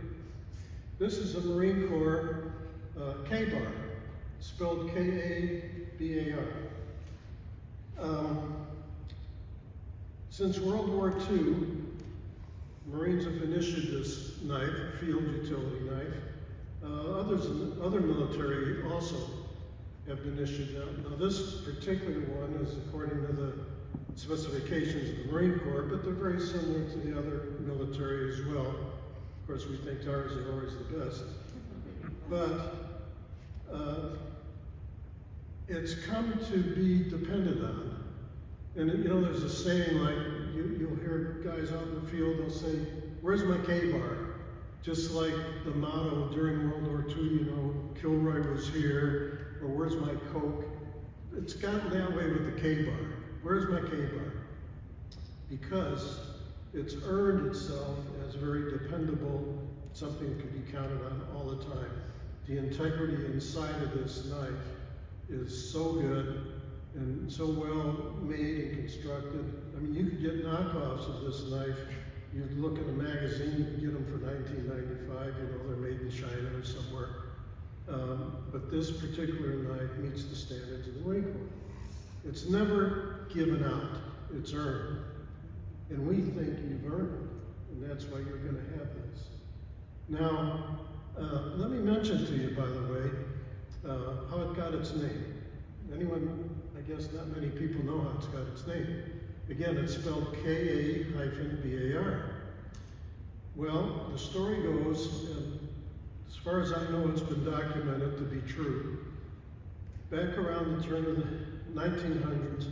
This is a Marine Corps K-Bar, spelled K-A-B-A-R. Since World War II, Marines have been issued this knife, a field utility knife. Other military also have been issued that. Now this particular one is according to the specifications of the Marine Corps, but they're very similar to the other military as well. Of course, we think ours are always the best. But it's come to be depended on. And you know, there's a saying like, you'll hear guys out in the field, they'll say, "Where's my K-Bar?" Just like the motto during World War II, you know, Kilroy was here, or where's my Coke? It's gotten that way with the K-Bar. Where's my K-Bar? Because it's earned itself as very dependable, something that can be counted on all the time. The integrity inside of this knife is so good and so well made and constructed. I mean, you could get knockoffs of this knife. You'd look in a magazine, you could get them for $19.95, you know, they're made in China or somewhere. But this particular knife meets the standards of the Marine Corps. It's never given out, it's earned. And we think you've earned it, and that's why you're gonna have this. Now, let me mention to you, by the way, how it got its name. Anyone, I guess not many people know how it's got its name. Again, it's spelled K-A-B-A-R. Well, the story goes, and as far as I know, it's been documented to be true. Back around the turn of the 1900s,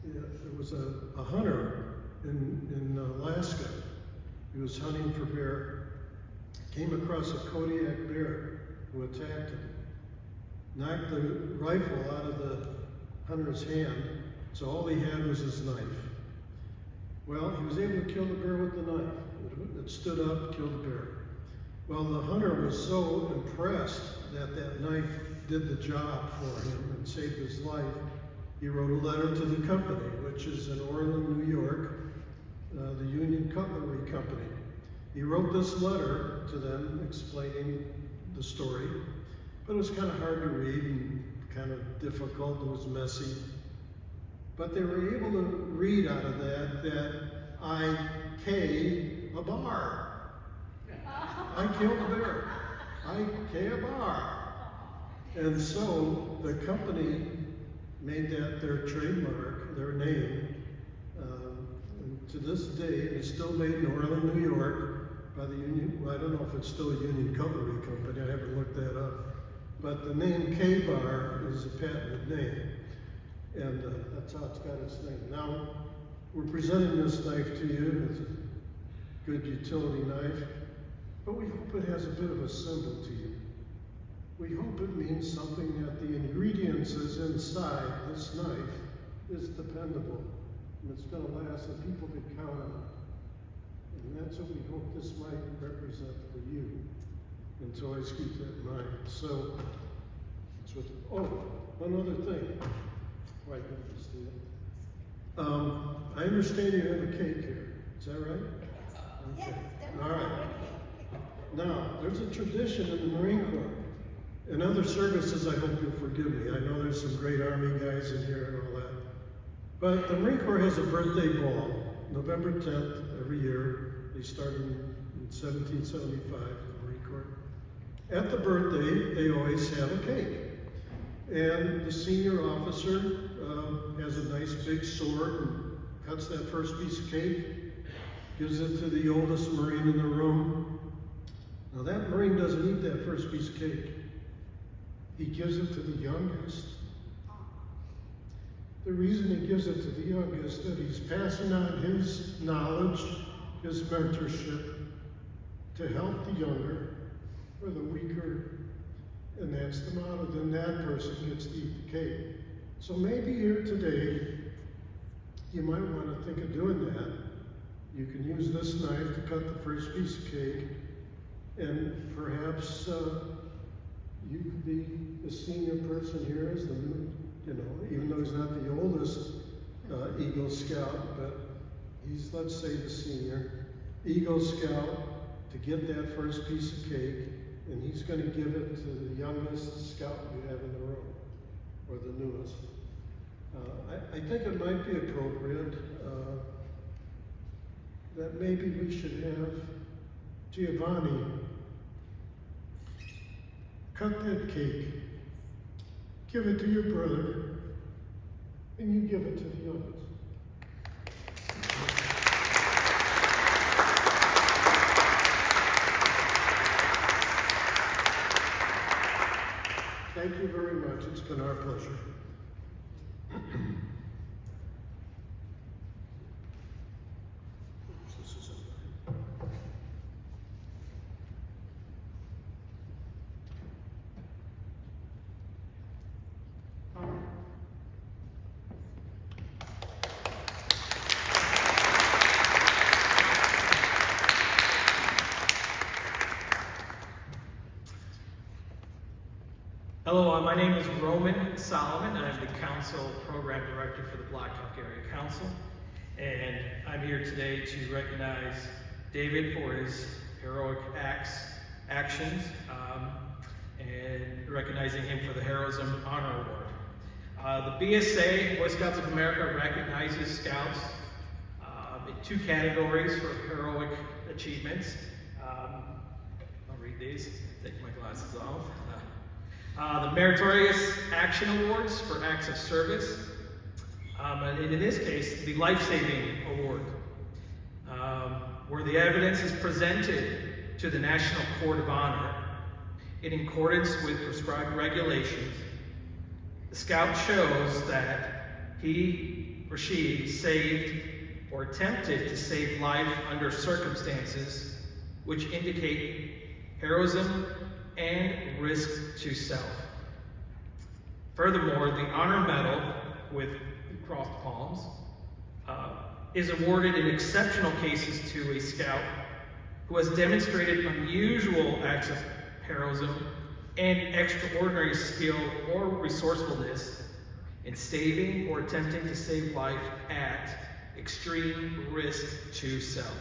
there was a hunter in Alaska. He was hunting for bear. Came across a Kodiak bear who attacked him. Knocked the rifle out of the hunter's hand, so all he had was his knife. Well, he was able to kill the bear with the knife. It stood up, killed the bear. Well, the hunter was so impressed that that knife did the job for him and saved his life, he wrote a letter to the company, which is in Orland, New York, the Union Cutlery Company. He wrote this letter to them explaining the story, but it was kind of hard to read and kind of difficult, it was messy. But they were able to read out of that I K a bar. I killed a bear. I K a bar. And so the company made that their trademark, their name. And to this day, it's still made in Orland, New York by the Union, well, I don't know if it's still a Union Cutlery Company, I haven't looked that up. But the name K-Bar is a patented name. And that's how it's got its name. Now, we're presenting this knife to you. It's a good utility knife, but we hope it has a bit of a symbol to you. We hope it means something that the ingredients is inside this knife is dependable, and it's going to last, and people can count on it. And that's what we hope this might represent for you. And so always keep that in mind. So, that's what, one other thing. Why did I just do that? I understand you have a cake here. Is that right? Yes. Okay. Yes, all right. Now, there's a tradition in the Marine Corps. In other services, I hope you'll forgive me. I know there's some great Army guys in here and all that. But the Marine Corps has a birthday ball, November 10th every year. They started in 1775, the Marine Corps. At the birthday, they always have a cake. And the senior officer has a nice big sword and cuts that first piece of cake, gives it to the oldest Marine in the room. Now that Marine doesn't eat that first piece of cake. He gives it to the youngest. The reason he gives it to the youngest is that he's passing on his knowledge, his mentorship, to help the younger or the weaker, and that pass them out, and then that person gets to eat the cake. So maybe here today, you might want to think of doing that. You can use this knife to cut the first piece of cake, and perhaps you could be the senior person here as the new, even though he's not the oldest Eagle Scout, but he's, let's say, the senior Eagle Scout to get that first piece of cake, and he's going to give it to the youngest scout you have in the room, or the newest. I think it might be appropriate that maybe we should have Giovanni cut that cake, give it to your brother, and you give it to the youngest. Thank you very much. It's been our pleasure. Hello, my name is Roman Solomon, and I'm the Council Program Director for the Blackhawk Area Council. And I'm here today to recognize David for his heroic actions, and recognizing him for the Heroism Honor Award. The BSA, Boy Scouts of America, recognizes Scouts in two categories for heroic achievements. I'll read these, take my glasses off. The Meritorious Action Awards for acts of service, and in this case, the Life-Saving Award, where the evidence is presented to the National Court of Honor in accordance with prescribed regulations. The scout shows that he or she saved or attempted to save life under circumstances which indicate heroism and risk to self. Furthermore, the Honor Medal with crossed palms is awarded in exceptional cases to a scout who has demonstrated unusual acts of heroism and extraordinary skill or resourcefulness in saving or attempting to save life at extreme risk to self.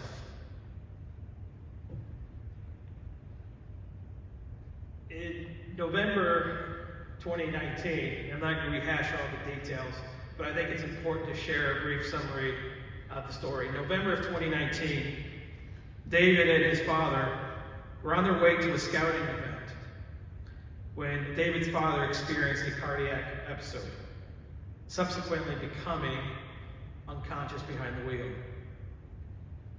In November 2019, I'm not going to rehash all the details, but I think it's important to share a brief summary of the story. November of 2019, David and his father were on their way to a scouting event when David's father experienced a cardiac episode, subsequently becoming unconscious behind the wheel.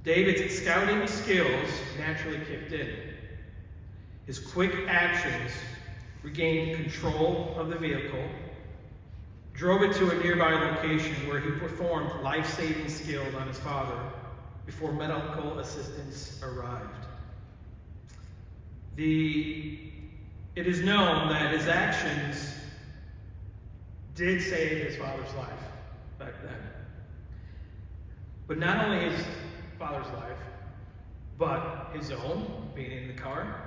David's scouting skills naturally kicked in. His quick actions regained control of the vehicle, drove it to a nearby location where he performed life-saving skills on his father before medical assistance arrived. It is known that his actions did save his father's life back then. But not only his father's life, but his own, being in the car,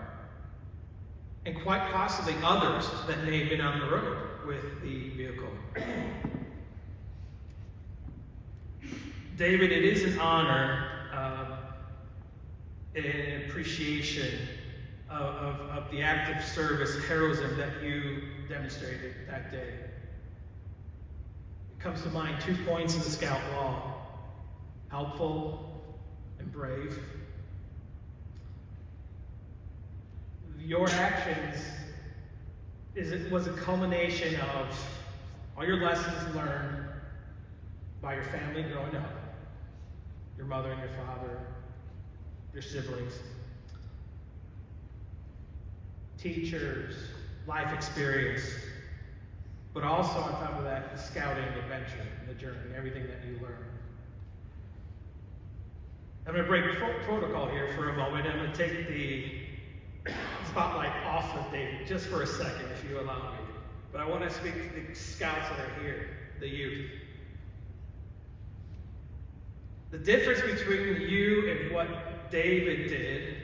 and quite possibly others that may have been on the road with the vehicle. David, it is an honor and an appreciation of the active service heroism that you demonstrated that day. It comes to mind 2 points in the Scout Law: helpful and brave. Your actions was a culmination of all your lessons learned by your family growing up, your mother and your father, your siblings, teachers, life experience, but also on top of that, the scouting adventure and the journey, everything that you learned. I'm going to break protocol here for a moment. I'm going to take the spotlight off of David just for a second, if you allow me. But I want to speak to the scouts that are here, the youth. The difference between you and what David did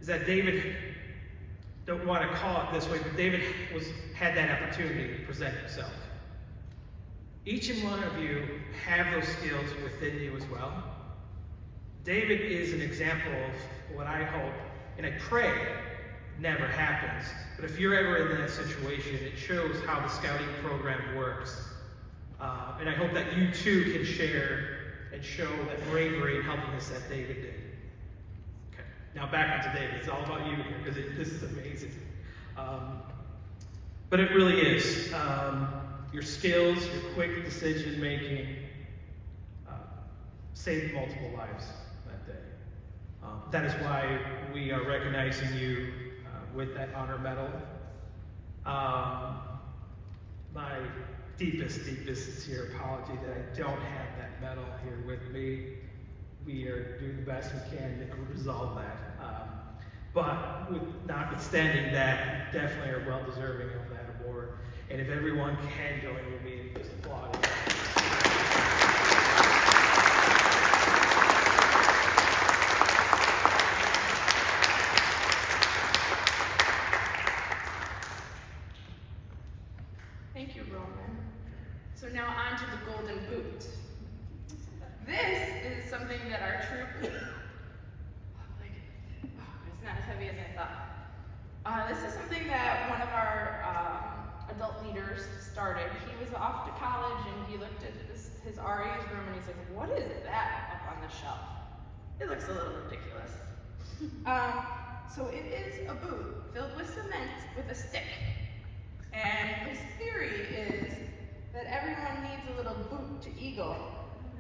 is that David, don't want to call it this way, but David had that opportunity to present himself. Each and one of you have those skills within you as well. David is an example of what I hope, and I pray never happens, but if you're ever in that situation, it shows how the scouting program works. And I hope that you too can share and show that bravery and helpingness that David did. Okay, now back onto David. It's all about you here, because this is amazing. But it really is. Your skills, your quick decision making saved multiple lives that day. That is why we are recognizing you with that honor medal. My deepest sincere apology that I don't have that medal here with me. We are doing the best we can to resolve that. But notwithstanding that, definitely are well deserving of that award. And if everyone can join with me in just applauding. Thank you, Roman. So now on to the golden boot. This is something that our troop, it's not as heavy as I thought. This is something that one of our adult leaders started. He was off to college and he looked at his RA's room and he's like, what is that up on the shelf? It looks a little ridiculous. So it is a boot filled with cement with a stick. And his theory is that everyone needs a little boot to eagle.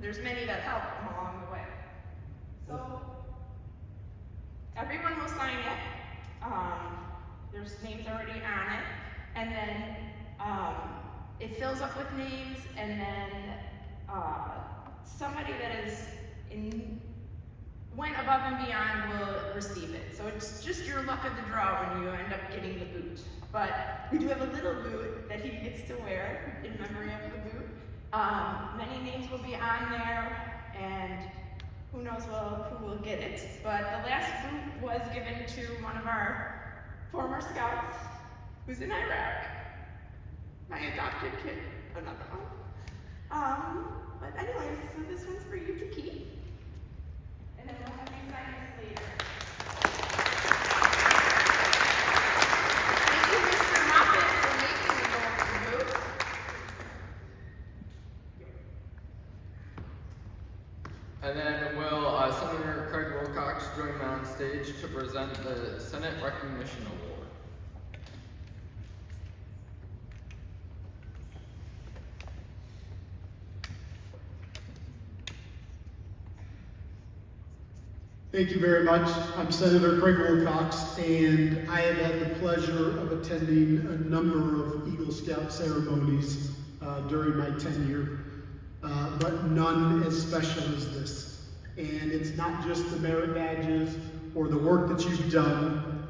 There's many that help him along the way. So everyone will sign it. There's names already on it. And then it fills up with names, and then somebody that is went above and beyond will receive it. So it's just your luck of the draw when you end up getting the boot. But we do have a little boot that he gets to wear in memory of the boot. Many names will be on there, and who knows who will get it. But the last boot was given to one of our former scouts who's in Iraq. My adopted kid, another one. But anyways, so this one's for you to keep. And then we'll have you sign this later. Thank you, Mr. Moffett, for making the golden boot. And then will Senator Craig Wilcox join me on stage to present the Senate Recognition Award. Thank you very much. I'm Senator Craig Wilcox, and I have had the pleasure of attending a number of Eagle Scout ceremonies during my tenure, but none as special as this. And it's not just the merit badges or the work that you've done,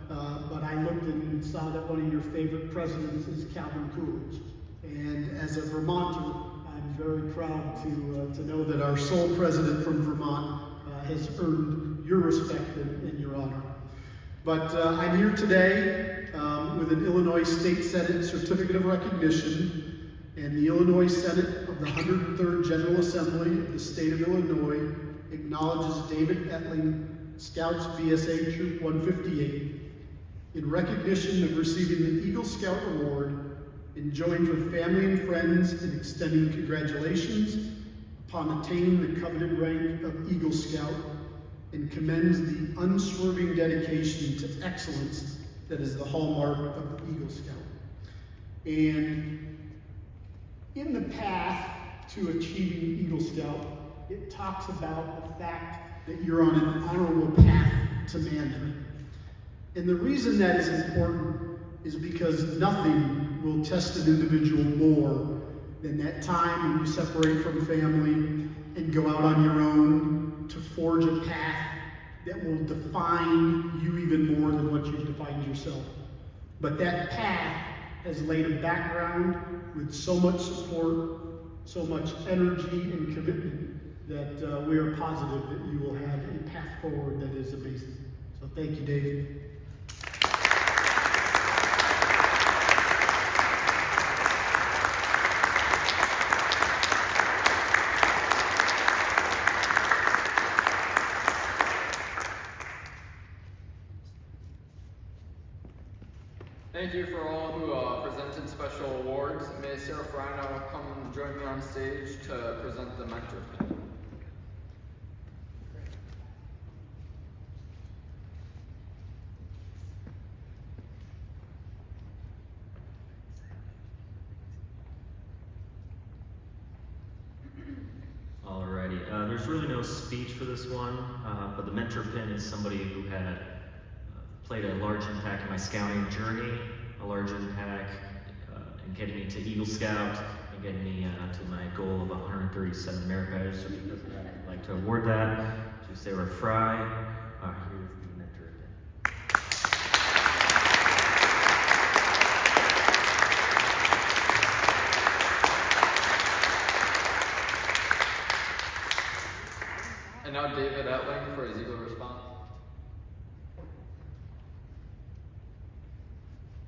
but I looked and saw that one of your favorite presidents is Calvin Coolidge. And as a Vermonter, I'm very proud to know that our sole president from Vermont has earned your respect and your honor. But I'm here today with an Illinois State Senate Certificate of Recognition, and the Illinois Senate of the 103rd General Assembly of the State of Illinois acknowledges David Etling, Scouts BSA Troop 158, in recognition of receiving the Eagle Scout Award, and joins with family and friends in extending congratulations upon attaining the coveted rank of Eagle Scout, and commends the unswerving dedication to excellence that is the hallmark of the Eagle Scout. And in the path to achieving Eagle Scout, it talks about the fact that you're on an honorable path to manhood. And the reason that is important is because nothing will test an individual more than that time when you separate from family and go out on your own to forge a path that will define you even more than what you've defined yourself. But that path has laid a background with so much support, so much energy and commitment that we are positive that you will have a path forward that is amazing. So thank you, David. Thank you for all who presented special awards. May Sarah Fry now come and join me on stage to present the mentor pin. Alrighty, there's really no speech for this one, but the mentor pin is somebody who had played a large impact in my scouting journey, a large impact in getting me to Eagle Scout and getting me to my goal of 137 merit badges. So because of that, I'd like to award that to Sarah Fry. Here's the mentor pin. And now David Etling for his Eagle response.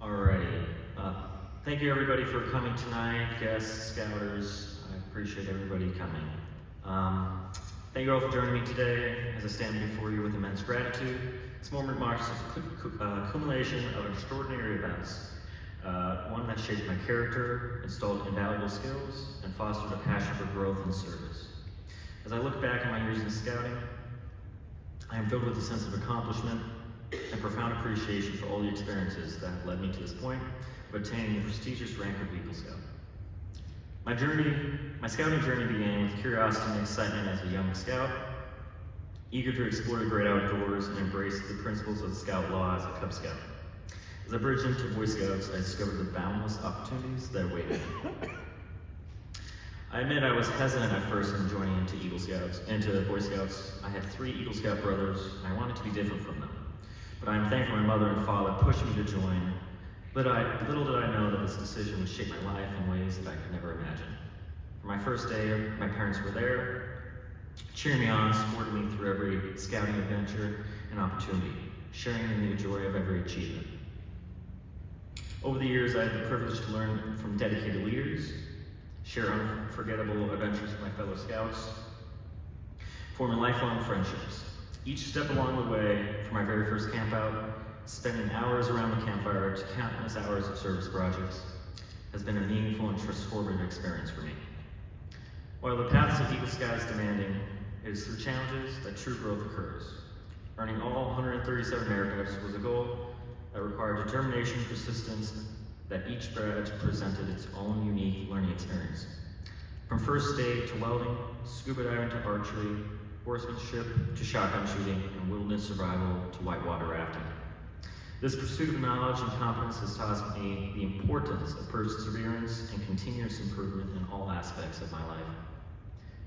Alrighty. Thank you everybody for coming tonight, guests, scouters. I appreciate everybody coming. Thank you all for joining me today as I stand before you with immense gratitude. This moment marks a accumulation of extraordinary events. One that shaped my character, installed invaluable skills, and fostered a passion for growth and service. As I look back on my years in scouting, I am filled with a sense of accomplishment and profound appreciation for all the experiences that have led me to this point of attaining the prestigious rank of Eagle Scout. My scouting journey began with curiosity and excitement as a young scout, eager to explore the great outdoors and embrace the principles of Scout law as a Cub Scout. As I bridged into Boy Scouts, I discovered the boundless opportunities that awaited me. I admit I was hesitant at first in joining into Boy Scouts. I had 3 Eagle Scout brothers, and I wanted to be different from them. But I am thankful my mother and father pushed me to join. Little did I know that this decision would shape my life in ways that I could never imagine. For my first day, my parents were there, cheering me on, supporting me through every scouting adventure and opportunity, sharing in the joy of every achievement. Over the years, I had the privilege to learn from dedicated leaders, share unforgettable adventures with my fellow scouts, forming lifelong friendships. Each step along the way, from my very first camp out, spending hours around the campfire to countless hours of service projects, has been a meaningful and transformative experience for me. While the paths of Eagle Scout is demanding, it is through challenges that true growth occurs. Earning all 137 merit badges was a goal that required determination and persistence, that each badge presented its own unique learning experience. From first aid to welding, scuba diving to archery, horsemanship to shotgun shooting, and wilderness survival to whitewater rafting. This pursuit of knowledge and competence has taught me the importance of perseverance and continuous improvement in all aspects of my life.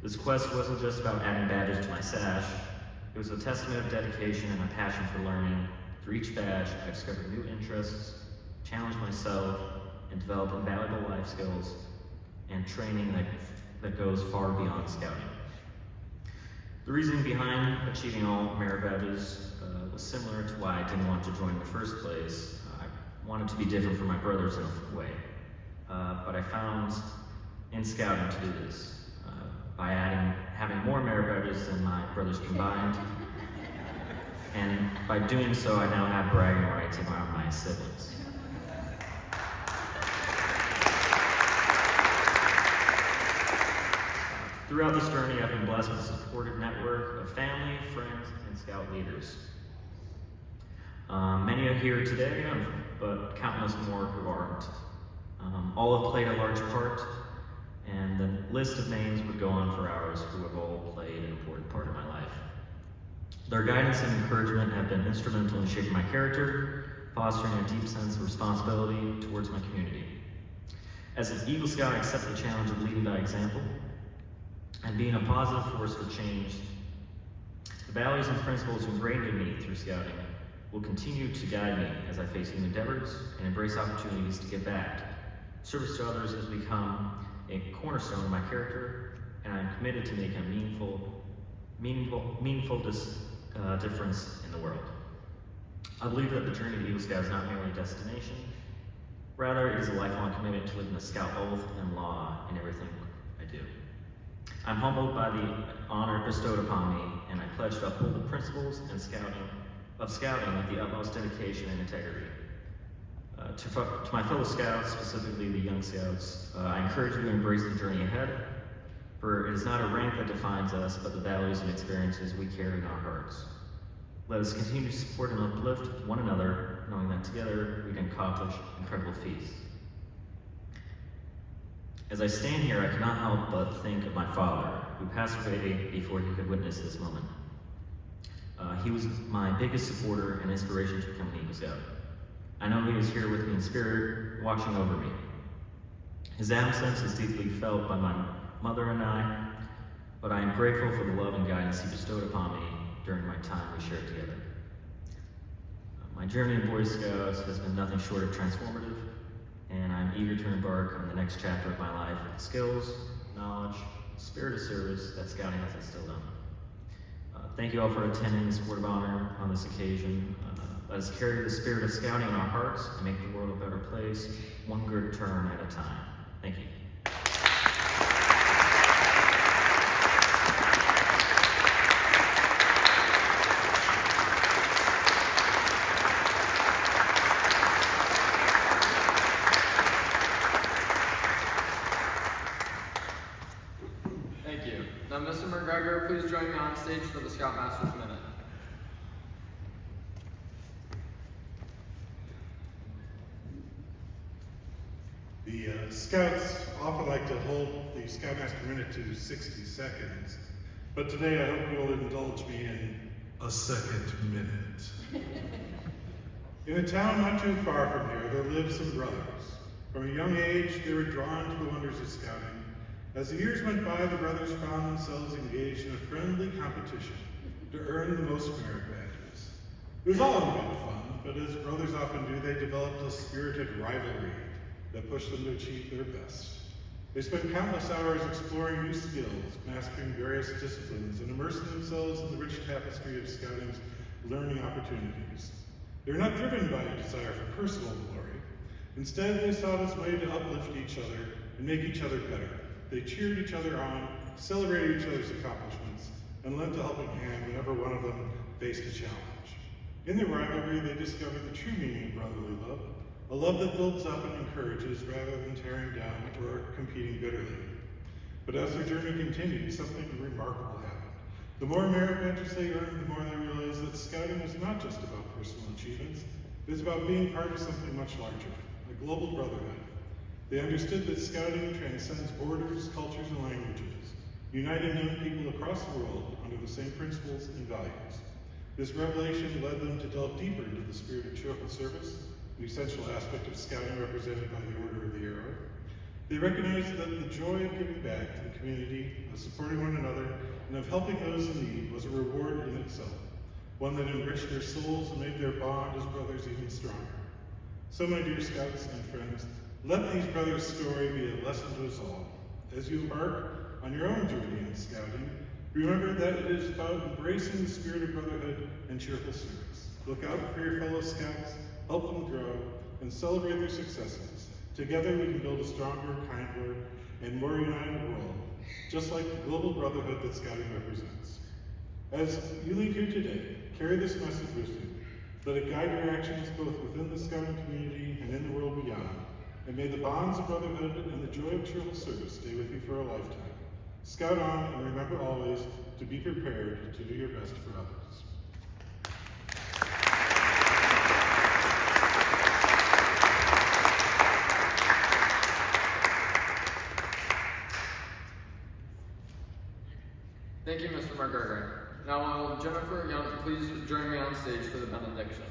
This quest wasn't just about adding badges to my sash, it was a testament of dedication and a passion for learning. Through each badge, I discovered new interests, challenged myself, and developed invaluable life skills and training that goes far beyond scouting. The reasoning behind achieving all merit badges was similar to why I didn't want to join in the first place. I wanted to be different from my brothers in a way. But I found in scouting to do this by having more merit badges than my brothers combined. And by doing so, I now have bragging rights around my siblings. Throughout this journey, I've been blessed with a supportive network of family, friends, and scout leaders. Many are here today, but countless more who aren't. All have played a large part, and the list of names would go on for hours who have all played an important part of my life. Their guidance and encouragement have been instrumental in shaping my character, fostering a deep sense of responsibility towards my community. As an Eagle Scout, I accept the challenge of leading by example and being a positive force for change The values and principles ingrained in me through scouting will continue to guide me as I face new endeavors and embrace opportunities to give back. Service to others has become a cornerstone of my character, and I'm committed to making a meaningful difference in the world. I believe that the journey to Eagle Scout is not merely a destination, rather it is a lifelong commitment to living the Scout oath and law in everything I do. I'm humbled by the honor bestowed upon me, and I pledge to uphold the principles and scouting with the utmost dedication and integrity. To my fellow Scouts, specifically the young Scouts, I encourage you to embrace the journey ahead, for it is not a rank that defines us, but the values and experiences we carry in our hearts. Let us continue to support and uplift one another, knowing that together we can accomplish incredible feats. As I stand here, I cannot help but think of my father, who passed away before he could witness this moment. He was my biggest supporter and inspiration to become an Eagle Scout. I know he is here with me in spirit, watching over me. His absence is deeply felt by my mother and I, but I am grateful for the love and guidance he bestowed upon me during my time we shared together. My journey in Boy Scouts has been nothing short of transformative, and I'm eager to embark on the next chapter of my life with the skills, knowledge, spirit of service that Scouting has instilled on me. Thank you all for attending this Word of Honor on this occasion. Let us carry the spirit of Scouting in our hearts and make the world a better place, one good turn at a time. Thank you. Thank you. Now, Mr. McGregor, please join me on stage for the Scoutmaster's Minute. The Scouts often like to hold the Scoutmaster Minute to 60 seconds, but today I hope you will indulge me in a second minute. In a town not too far from here, there lived some brothers. From a young age, they were drawn to the wonders of scouting. As the years went by, the brothers found themselves engaged in a friendly competition to earn the most merit badges. It was all in good fun, but as brothers often do, they developed a spirited rivalry that pushed them to achieve their best. They spent countless hours exploring new skills, mastering various disciplines, and immersing themselves in the rich tapestry of scouting's learning opportunities. They were not driven by a desire for personal glory. Instead, they sought as a way to uplift each other and make each other better. They cheered each other on, celebrated each other's accomplishments, and lent a helping hand whenever one of them faced a challenge. In their rivalry, they discovered the true meaning of brotherly love, a love that builds up and encourages rather than tearing down or competing bitterly. But as their journey continued, something remarkable happened. The more merit badges they earned, the more they realized that scouting was not just about personal achievements, it was about being part of something much larger, a global brotherhood. They understood that scouting transcends borders, cultures, and languages, uniting young people across the world under the same principles and values. This revelation led them to delve deeper into the spirit of cheerful service, an essential aspect of scouting represented by the Order of the Arrow. They recognized that the joy of giving back to the community, of supporting one another, and of helping those in need was a reward in itself, one that enriched their souls and made their bond as brothers even stronger. So, my dear Scouts and friends, let these brothers' story be a lesson to us all. As you embark on your own journey in scouting, remember that it is about embracing the spirit of brotherhood and cheerful service. Look out for your fellow Scouts, help them grow, and celebrate their successes. Together we can build a stronger, kinder, and more united world, just like the global brotherhood that scouting represents. As you leave here today, carry this message with you. Let it guide your actions both within the scouting community and in the world beyond. And may the bonds of brotherhood and the joy of cheerful service stay with you for a lifetime. Scout on, and remember always to be prepared to do your best for others. Thank you, Mr. McGregor. Now, will Jennifer Young please join me on stage for the benediction?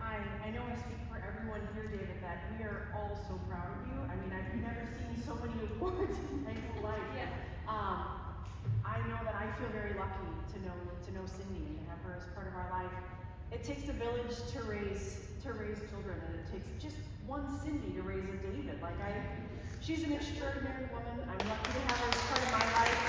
I know I speak for everyone here, David, that we are all so proud of you. I mean, I've never seen so many awards in my whole life. Yeah. I know that I feel very lucky to know Cindy and to have her as part of our life. It takes a village to raise children, and it takes just one Cindy to raise a David. She's an extraordinary woman. I'm lucky to have her as part of my life.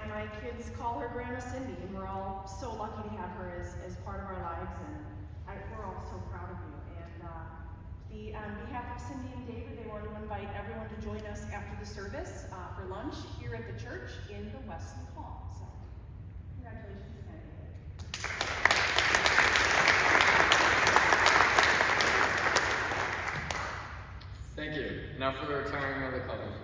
My kids call her Grandma Cindy, and we're all so lucky to have her as part of our lives, and we're all so proud of you. And on behalf of Cindy and David, they want to invite everyone to join us after the service for lunch here at the church in the Wesley Hall. So, congratulations again, David. Thank you. Now for the retiring of the colors.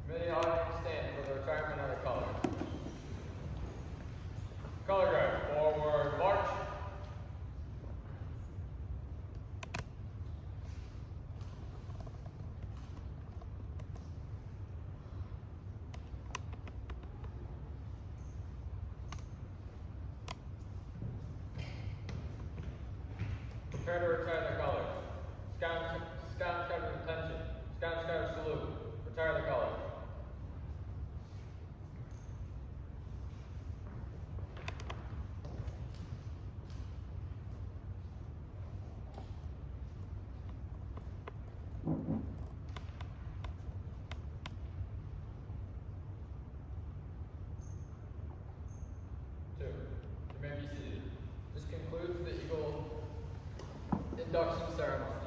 Committee audience stand for the retirement of the colors. Color guard, forward march. Prepare to retire the colors. Scout Scouter's attention. Scout Scouter salute. Retire the colors. Two. You may be seated. This concludes the Eagle induction ceremony.